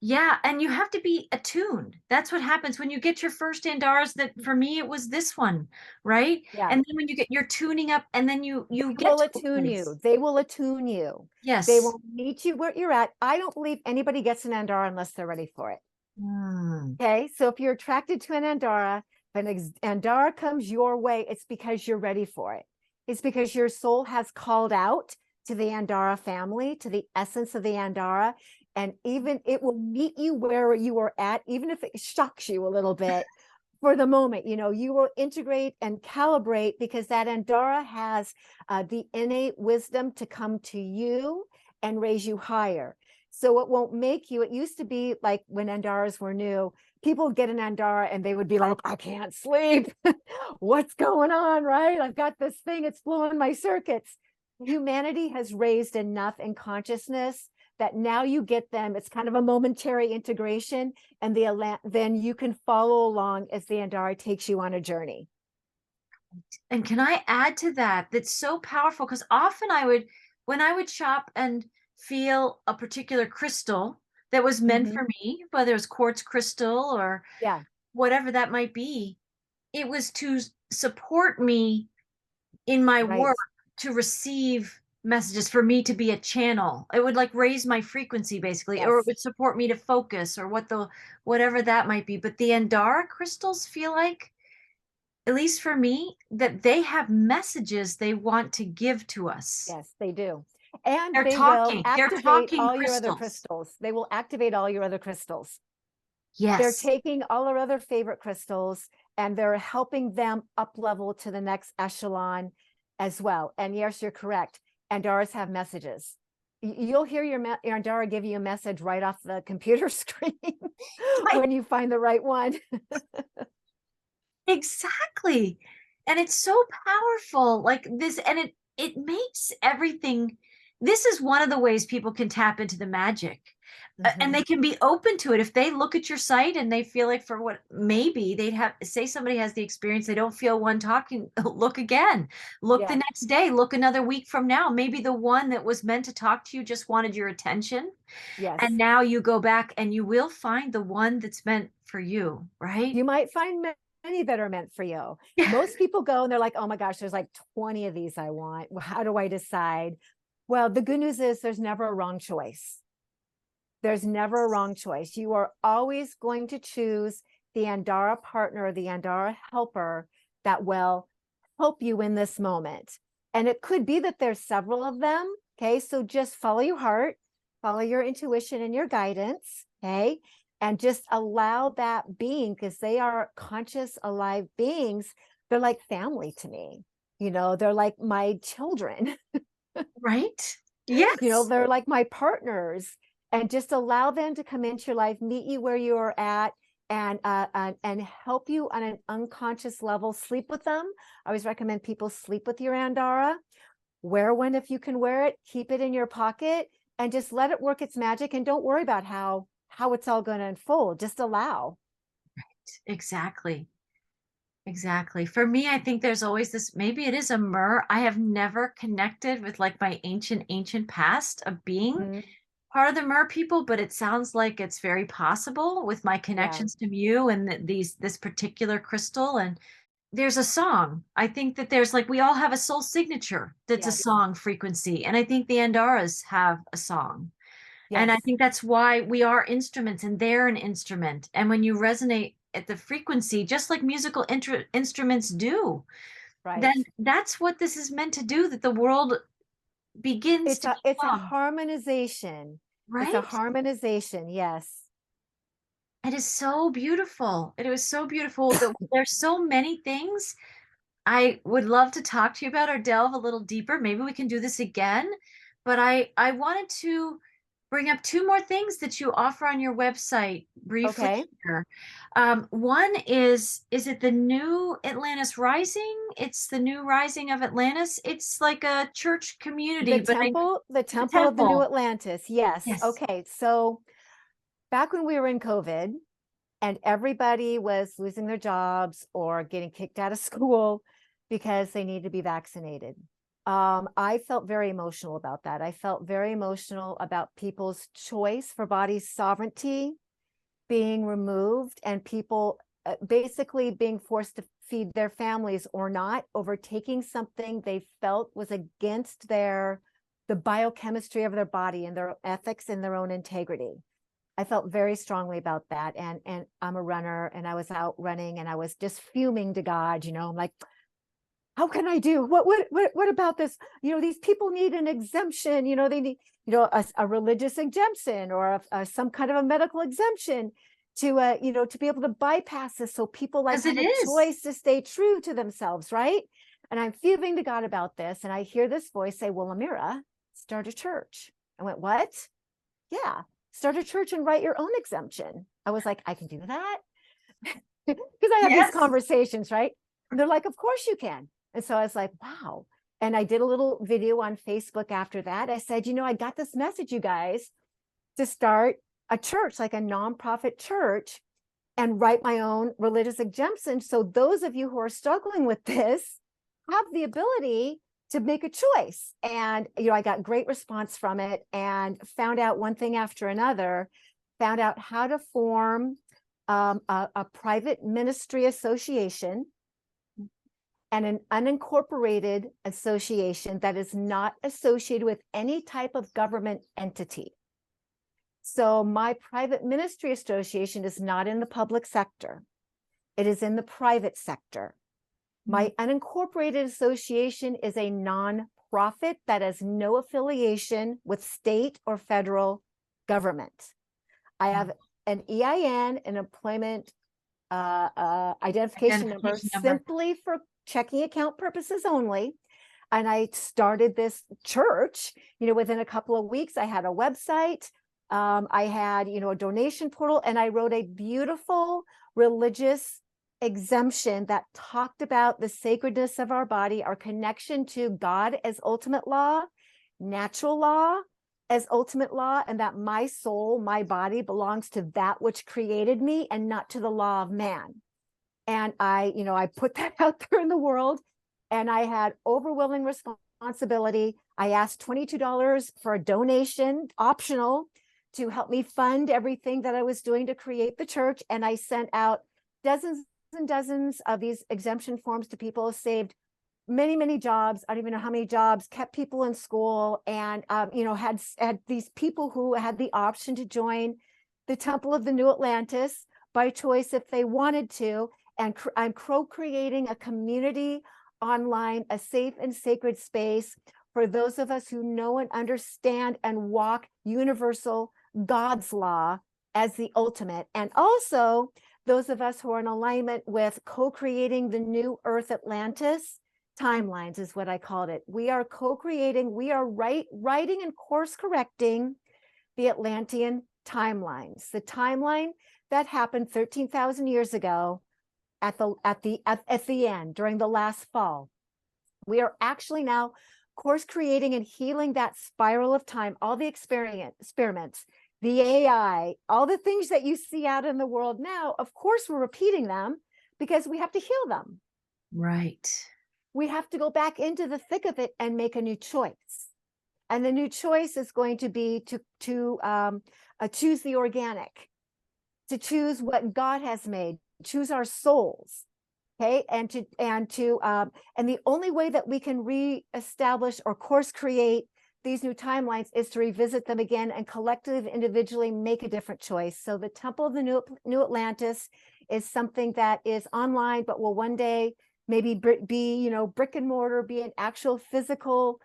Yeah, and you have to be attuned. That's what happens when you get your first Andaras. That for me, it was this one, right? Yeah. And then when you get your tuning up, and then you They get will to a attune place. you. They will attune you. They Yes. will meet you where you're at. I don't believe anybody gets an Andara unless they're ready for it. Mm. Okay, so if you're attracted to an Andara, if an Andara comes your way, it's because you're ready for it. It's because your soul has called out to the Andara family, to the essence of the Andara, and even it will meet you where you are at, even if it shocks you a little bit for the moment. You know, you will integrate and calibrate because that Andara has the innate wisdom to come to you and raise you higher. So it won't make you, it used to be like when Andaras were new, people would get an Andara and they would be like, I can't sleep. What's going on, right? I've got this thing, it's blowing my circuits. Humanity has raised enough in consciousness that now you get them. It's kind of a momentary integration, and then you can follow along as the Andara takes you on a journey. And can I add to that? That's so powerful, because often when I would shop and feel a particular crystal that was meant for me, whether it was quartz crystal or Yeah, whatever that might be, it was to support me in my right. work, to receive messages, for me to be a channel. It would like raise my frequency basically, or it Yes. would support me to focus, or whatever that might be. But the Andara crystals feel like, at least for me, that they have messages they want to give to us. Yes, they do. And They're they will talking. They're activate talking all your other crystals. crystals. They will activate all your other crystals. They're Yes. taking all our other favorite crystals and they're helping them up level to the next echelon as well. And yes, you're correct. Andaras have messages. You'll hear your Andara give you a message right off the computer screen when you find the right one. Exactly. And it's so powerful, like this, and it makes everything. This is one of the ways people can tap into the magic. And they can be open to it if they look at your site and they feel like, for what, maybe they'd have, say somebody has the experience, they don't feel one talking, look again, look the Yeah. next day, look another week from now. Maybe the one that was meant to talk to you just wanted your attention. Yes. And now you go back and you will find the one that's meant for you, right? You might find many that are meant for you. Most people go and they're like, oh my gosh, there's like 20 of these I want. Well, how do I decide? Well, the good news is there's never a wrong choice. There's never a wrong choice. You are always going to choose the Andara partner, the Andara helper that will help you in this moment. And it could be that there's several of them. Okay. So just follow your heart, follow your intuition and your guidance. Okay. And just allow that being, because they are conscious, alive beings. They're like family to me. You know, they're like my children. Right? Yes. You know, they're like my partners. And just allow them to come into your life, meet you where you are at, and help you on an unconscious level. Sleep with them. I always recommend people sleep with your Andara. Wear one if you can wear it. Keep it in your pocket and just let it work its magic. And don't worry about how it's all going to unfold. Just allow. Exactly. Exactly. For me, I think there's always this, maybe it is a Mer. I have never connected with like my ancient past of being part of the Mer people, but it sounds like it's very possible with my connections to you and this particular crystal. And there's a song. I think that there's like, we all have a soul signature that's a song frequency. And I think the Andaras have a song. And I think that's why we are instruments and they're an instrument. And when you resonate at the frequency, just like musical instruments do, then that's what this is meant to do, that the world begins to It's a become, harmonization. It's a right? harmonization. Yes. It is so beautiful. It was so beautiful. There's so many things I would love to talk to you about or delve a little deeper. Maybe we can do this again. But I wanted to bring up two more things that you offer on your website briefly here. One is it the New Atlantis Rising? It's the New Rising of Atlantis. It's like a church community, The temple of the New Atlantis. Yes. Yes. Okay. So back when we were in COVID and everybody was losing their jobs or getting kicked out of school because they needed to be vaccinated. I felt very emotional about that. I felt very emotional about people's choice for body sovereignty being removed and people basically being forced to feed their families or not, overtaking something they felt was against the biochemistry of their body and their ethics and their own integrity. I felt very strongly about that. And I'm a runner and I was out running and I was just fuming to God, you know, I'm like, how can I do? What about this? You know, these people need an exemption, you know, they need, you know, a religious exemption or some kind of a medical exemption to, you know, to be able to bypass this. So people like have a choice to stay true to themselves. Right. And I'm fuming to God about this. And I hear this voice say, well, Ameera, start a church. I went, what? Yeah. Start a church and write your own exemption. I was like, I can do that. Because I have these conversations, right? And they're like, of course you can. And so I was like, wow. And I did a little video on Facebook after that. I said, you know, I got this message, you guys. to start a church, like a nonprofit church, and write my own religious exemption. So those of you who are struggling with this have the ability to make a choice. And, I got great response from it, and found out one thing after another, found out how to form a private ministry association and an unincorporated association that is not associated with any type of government entity. So my private ministry association is not in the public sector. It is in the private sector. My unincorporated association is a nonprofit that has no affiliation with state or federal government. I have an EIN, an employment identification number, simply for checking account purposes only. And I started this church, within a couple of weeks. I had a website. I had, a donation portal, and I wrote a beautiful religious exemption that talked about the sacredness of our body, our connection to God as ultimate law, natural law as ultimate law, and that my soul, my body belongs to that which created me and not to the law of man. And I put that out there in the world, and I had overwhelming responsibility. I asked $22 for a donation, optional, to help me fund everything that I was doing to create the church. And I sent out dozens and dozens of these exemption forms to people, saved many, many jobs. I don't even know how many jobs, kept people in school, and, had these people who had the option to join the Temple of the New Atlantis by choice if they wanted to. And I'm co-creating a community online, a safe and sacred space for those of us who know and understand and walk universal God's law as the ultimate. And also those of us who are in alignment with co-creating the new Earth Atlantis timelines is what I called it. We are co-creating, we are writing and course correcting the Atlantean timelines, the timeline that happened 13,000 years ago at the end during the last fall. We are actually now course creating and healing that spiral of time, all the experiments, the AI, all the things that you see out in the world now. Of course, we're repeating them because we have to heal them. Right. We have to go back into the thick of it and make a new choice. And the new choice is going to be to choose the organic, to choose what God has made, choose our souls. Okay, and the only way that we can reestablish or course create these new timelines is to revisit them again and collectively, individually make a different choice. So the Temple of the New Atlantis is something that is online, but will one day maybe be, brick and mortar, be an actual physical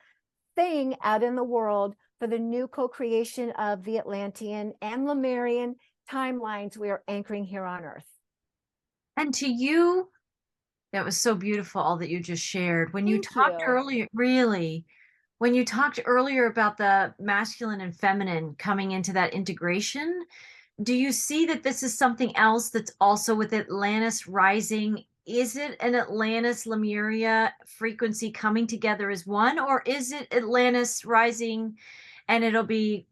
thing out in the world for the new co-creation of the Atlantean and Lemurian timelines we are anchoring here on Earth. And to you, that was so beautiful, all that you just shared. When you talked earlier, when you talked earlier about the masculine and feminine coming into that integration, do you see that this is something else that's also with Atlantis rising? Is it an Atlantis Lemuria frequency coming together as one, or is it Atlantis rising and it'll be,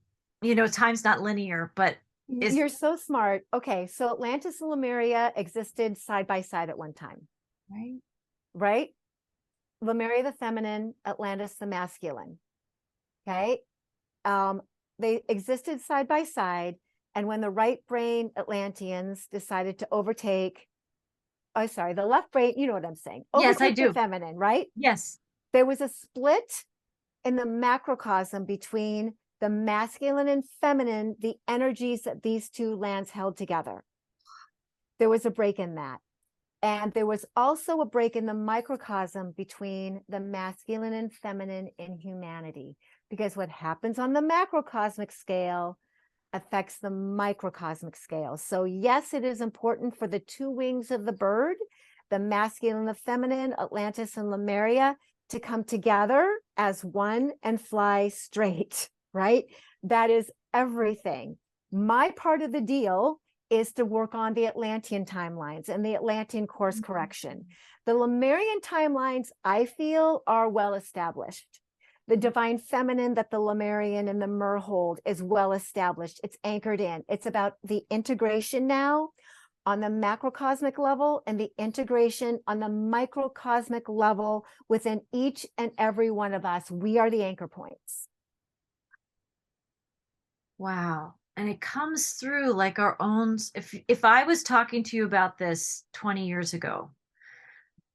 time's not linear, but you're so smart. Okay, so Atlantis and Lemuria existed side by side at one time. Right? Lemuria the feminine, Atlantis the masculine. Okay. They existed side by side. And when the right brain Atlanteans decided to overtake, the left brain, you know what I'm saying? Yes, I do. The feminine, right? Yes. There was a split in the macrocosm between the masculine and feminine, the energies that these two lands held together. There was a break in that. And there was also a break in the microcosm between the masculine and feminine in humanity, because what happens on the macrocosmic scale affects the microcosmic scale. So yes, it is important for the two wings of the bird, the masculine and the feminine, Atlantis and Lemuria, to come together as one and fly straight, right? That is everything. My part of the deal is to work on the Atlantean timelines and the Atlantean course correction. The Lemurian timelines, I feel, are well established. The divine feminine that the Lemurian and the Mer hold is well established. It's anchored in. It's about the integration now on the macrocosmic level and the integration on the microcosmic level within each and every one of us. We are the anchor points. Wow. And it comes through like our own. If I was talking to you about this 20 years ago,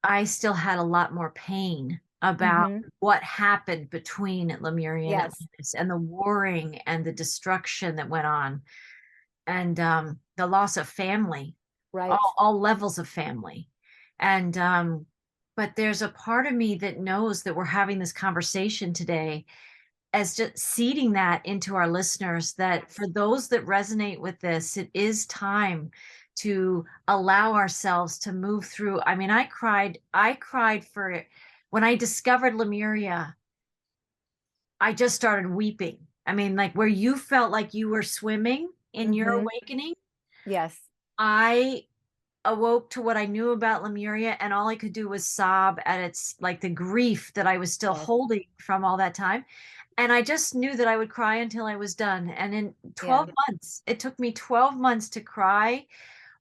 I still had a lot more pain about what happened between Lemuria and Atlantis, and the warring and the destruction that went on, and the loss of family, Right. all levels of family. And but there's a part of me that knows that we're having this conversation today as just seeding that into our listeners, that for those that resonate with this, it is time to allow ourselves to move through. I mean, I cried for it when I discovered Lemuria. I just started weeping. I mean, like where you felt like you were swimming in your awakening. Yes. I awoke to what I knew about Lemuria, and all I could do was sob at its like the grief that I was still holding from all that time. And I just knew that I would cry until I was done. And in 12 months, it took me 12 months to cry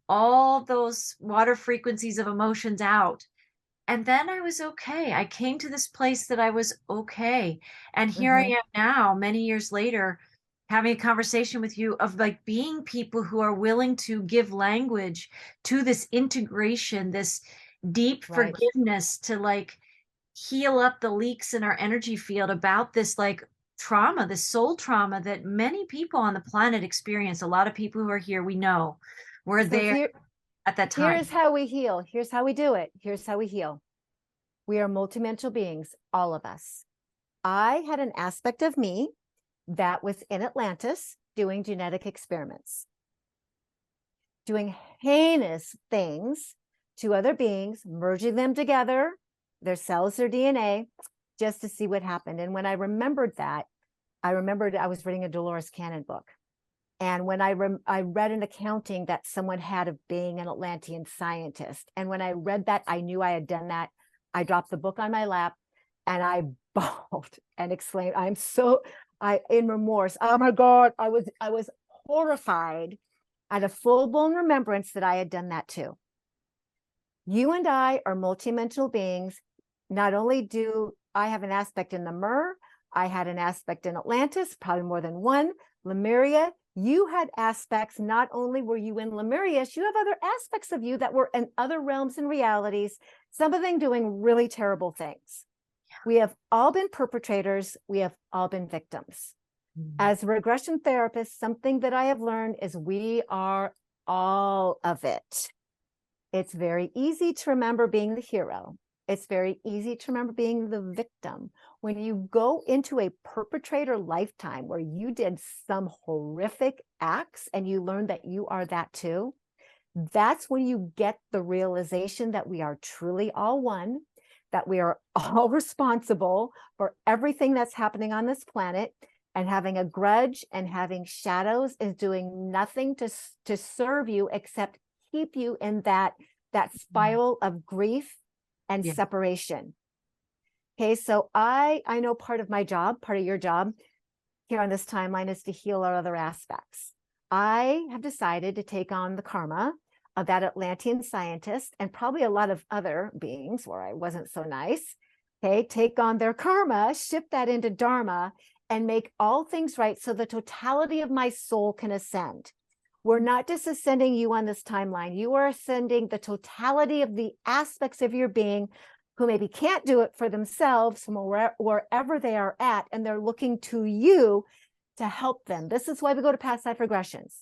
all those water frequencies of emotions out. And then I was okay. I came to this place that I was okay. And here I am now, many years later, having a conversation with you of like being people who are willing to give language to this integration, this deep forgiveness, to like heal up the leaks in our energy field about this like trauma, this soul trauma that many people on the planet experience. A lot of people who are here, we know, were there at that time. Here's how we heal. Here's how we do it. Here's how we heal. We are multidimensional beings, all of us. I had an aspect of me that was in Atlantis doing genetic experiments, doing heinous things to other beings, merging them together, their cells, their DNA, just to see what happened. And when I remembered that, I remembered I was reading a Dolores Cannon book. And when I read an accounting that someone had of being an Atlantean scientist. And when I read that, I knew I had done that. I dropped the book on my lap and I bawled and exclaimed, in remorse. Oh my God, I was horrified at a full-blown remembrance that I had done that too. You and I are multidimensional beings. Not only do I have an aspect in the Mer, I had an aspect in Atlantis, probably more than one. Lemuria, you had aspects. Not only were you in Lemuria, you have other aspects of you that were in other realms and realities, some of them doing really terrible things. We have all been perpetrators. We have all been victims. As a regression therapist, something that I have learned is we are all of it. It's very easy to remember being the hero. It's very easy to remember being the victim. When you go into a perpetrator lifetime where you did some horrific acts and you learn that you are that too, that's when you get the realization that we are truly all one, that we are all responsible for everything that's happening on this planet, and having a grudge and having shadows is doing nothing to serve you except keep you in that spiral of grief and separation. Okay, so I know part of my job, part of your job here on this timeline is to heal our other aspects. I have decided to take on the karma of that Atlantean scientist and probably a lot of other beings where I wasn't so nice. Okay, take on their karma, shift that into dharma, and make all things right so the totality of my soul can ascend. We're not just ascending you on this timeline. You are ascending the totality of the aspects of your being who maybe can't do it for themselves from wherever they are at, and they're looking to you to help them. This is why we go to past life regressions.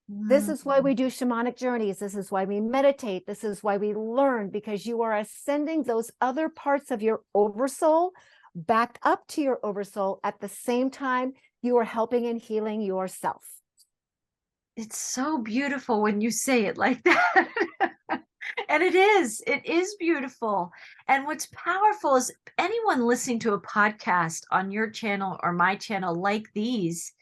This is why we do shamanic journeys. This is why we meditate. This is why we learn, because you are ascending those other parts of your oversoul back up to your oversoul at the same time you are helping and healing yourself. It's so beautiful when you say it like that. And it is beautiful. And what's powerful is anyone listening to a podcast on your channel or my channel like these,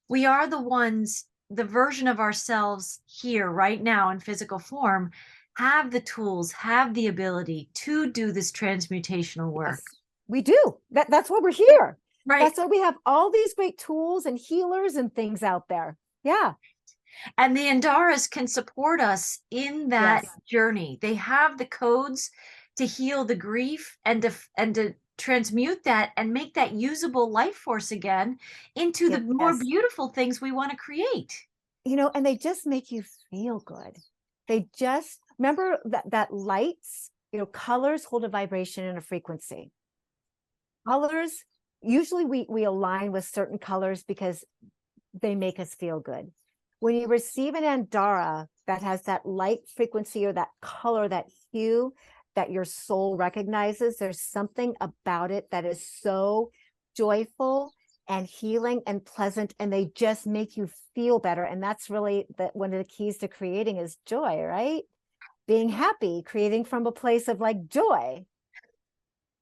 we are the ones, the version of ourselves here right now in physical form, have the tools, have the ability to do this transmutational work. We do. That's why we're here. Right. That's why we have all these great tools and healers and things out there. Yeah. And the Andaras can support us in that Yes. journey. They have the codes to heal the grief and to transmute that and make that usable life force again into the more Yes. beautiful things we want to create. And they just make you feel good. They just remember that lights, colors hold a vibration and a frequency. Colors, usually we align with certain colors because they make us feel good. When you receive an Andara that has that light frequency or that color, that hue that your soul recognizes, there's something about it that is so joyful and healing and pleasant, and they just make you feel better. And that's really one of the keys to creating is joy, right? Being happy, creating from a place of like joy.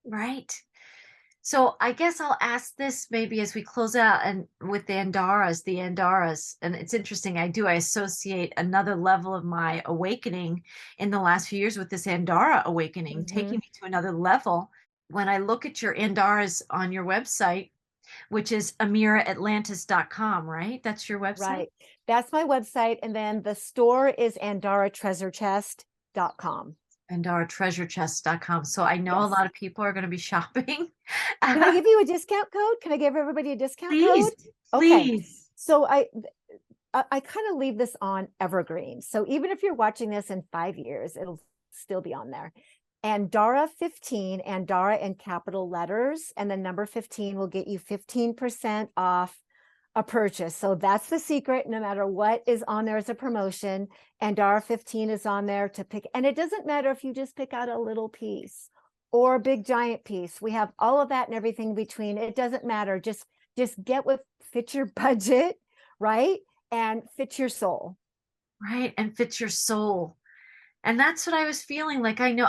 Right. So I guess I'll ask this maybe as we close out and with the Andaras, and it's interesting. I associate another level of my awakening in the last few years with this Andara awakening, taking me to another level. When I look at your Andaras on your website, which is ameeraatlantis.com, right? That's your website? Right. That's my website. And then the store is andaratreasurechest.com. AndaraTreasureChest.com. So I know a lot of people are going to be shopping. Can I give you a discount code? Can I give everybody a discount Please, code? Okay. please. So I kind of leave this on evergreen. So even if you're watching this in 5 years, it'll still be on there. Andara 15, Andara in capital letters, and the number 15 will get you 15% off a purchase. So that's the secret. No matter what is on there as a promotion, Andara 15 is on there to pick. And it doesn't matter if you just pick out a little piece or a big giant piece. We have all of that and everything between. It doesn't matter. Just get what fits your budget, right? And fits your soul. Right. And fits your soul. And that's what I was feeling. Like, I know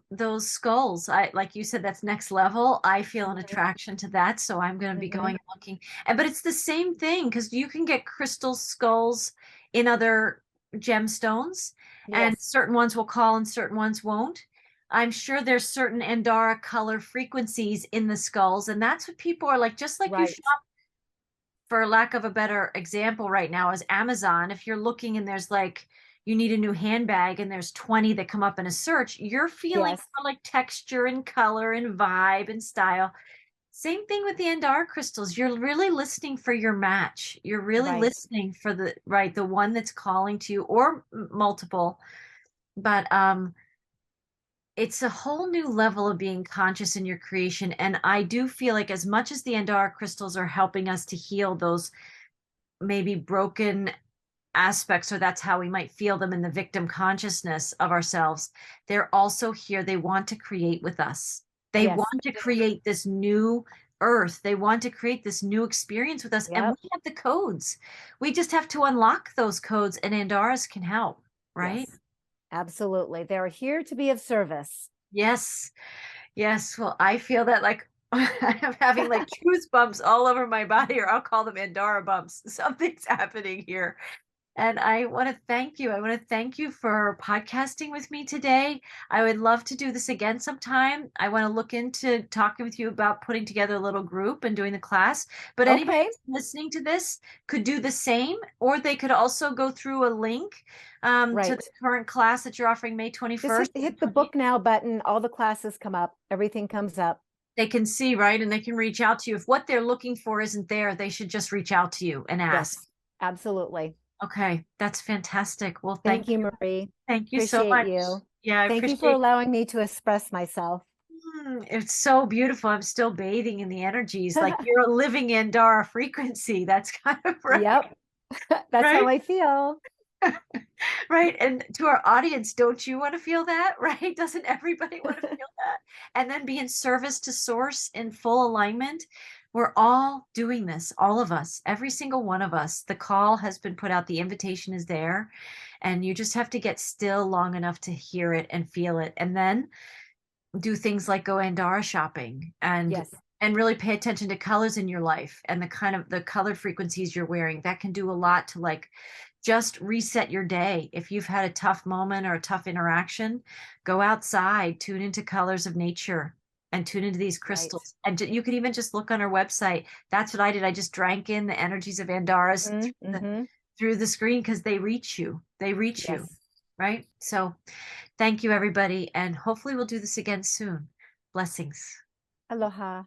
those skulls, like you said, that's next level. I feel an attraction to that. So I'm going to be going and looking. But it's the same thing because you can get crystal skulls in other gemstones, and certain ones will call and certain ones won't. I'm sure there's certain Andara color frequencies in the skulls. And that's what people are like, just like you shop, for lack of a better example right now, is Amazon. If you're looking and there's like, you need a new handbag and there's 20 that come up in a search, you're feeling for like texture and color and vibe and style. Same thing with the Andara crystals. You're really listening for your match. You're really listening for the one that's calling to you, or multiple. But it's a whole new level of being conscious in your creation. And I do feel like as much as the Andara crystals are helping us to heal those maybe broken aspects, or that's how we might feel them in the victim consciousness of ourselves, they're also here. They want to create with us. They want to create this new earth. They want to create this new experience with us. And we have the codes. We just have to unlock those codes, and Andaras can help, right? Yes, absolutely. They're here to be of service. Yes. Yes. Well, I feel that like I'm having like goosebumps all over my body, or I'll call them Andara bumps. Something's happening here. And I want to thank you. I want to thank you for podcasting with me today. I would love to do this again sometime. I want to look into talking with you about putting together a little group and doing the class. But anybody listening to this could do the same, or they could also go through a link to the current class that you're offering May 21st. Just hit the book now button. All the classes come up. Everything comes up. They can see, right? And they can reach out to you. If what they're looking for isn't there, they should just reach out to you and ask. Yes, absolutely. Okay, that's fantastic. Well, thank you, Marie. Thank you so much. You. Yeah, thank you for allowing me to express myself. It's so beautiful. I'm still bathing in the energies. Like you're a living Andara frequency. That's kind of right. Yep. That's how I feel. Right. And to our audience, don't you want to feel that? Right? Doesn't everybody want to feel that? And then be in service to source in full alignment. We're all doing this, all of us, every single one of us. The call has been put out. The invitation is there. And you just have to get still long enough to hear it and feel it. And then do things like go Andara shopping and really pay attention to colors in your life and the kind of the colored frequencies you're wearing. That can do a lot to like just reset your day. If you've had a tough moment or a tough interaction, go outside, tune into colors of nature and tune into these Right. crystals. And you can even just look on our website. That's what I did. I just drank in the energies of Andaras through the screen, because they reach you. They reach you. Yes. Right? So thank you, everybody. And hopefully we'll do this again soon. Blessings. Aloha.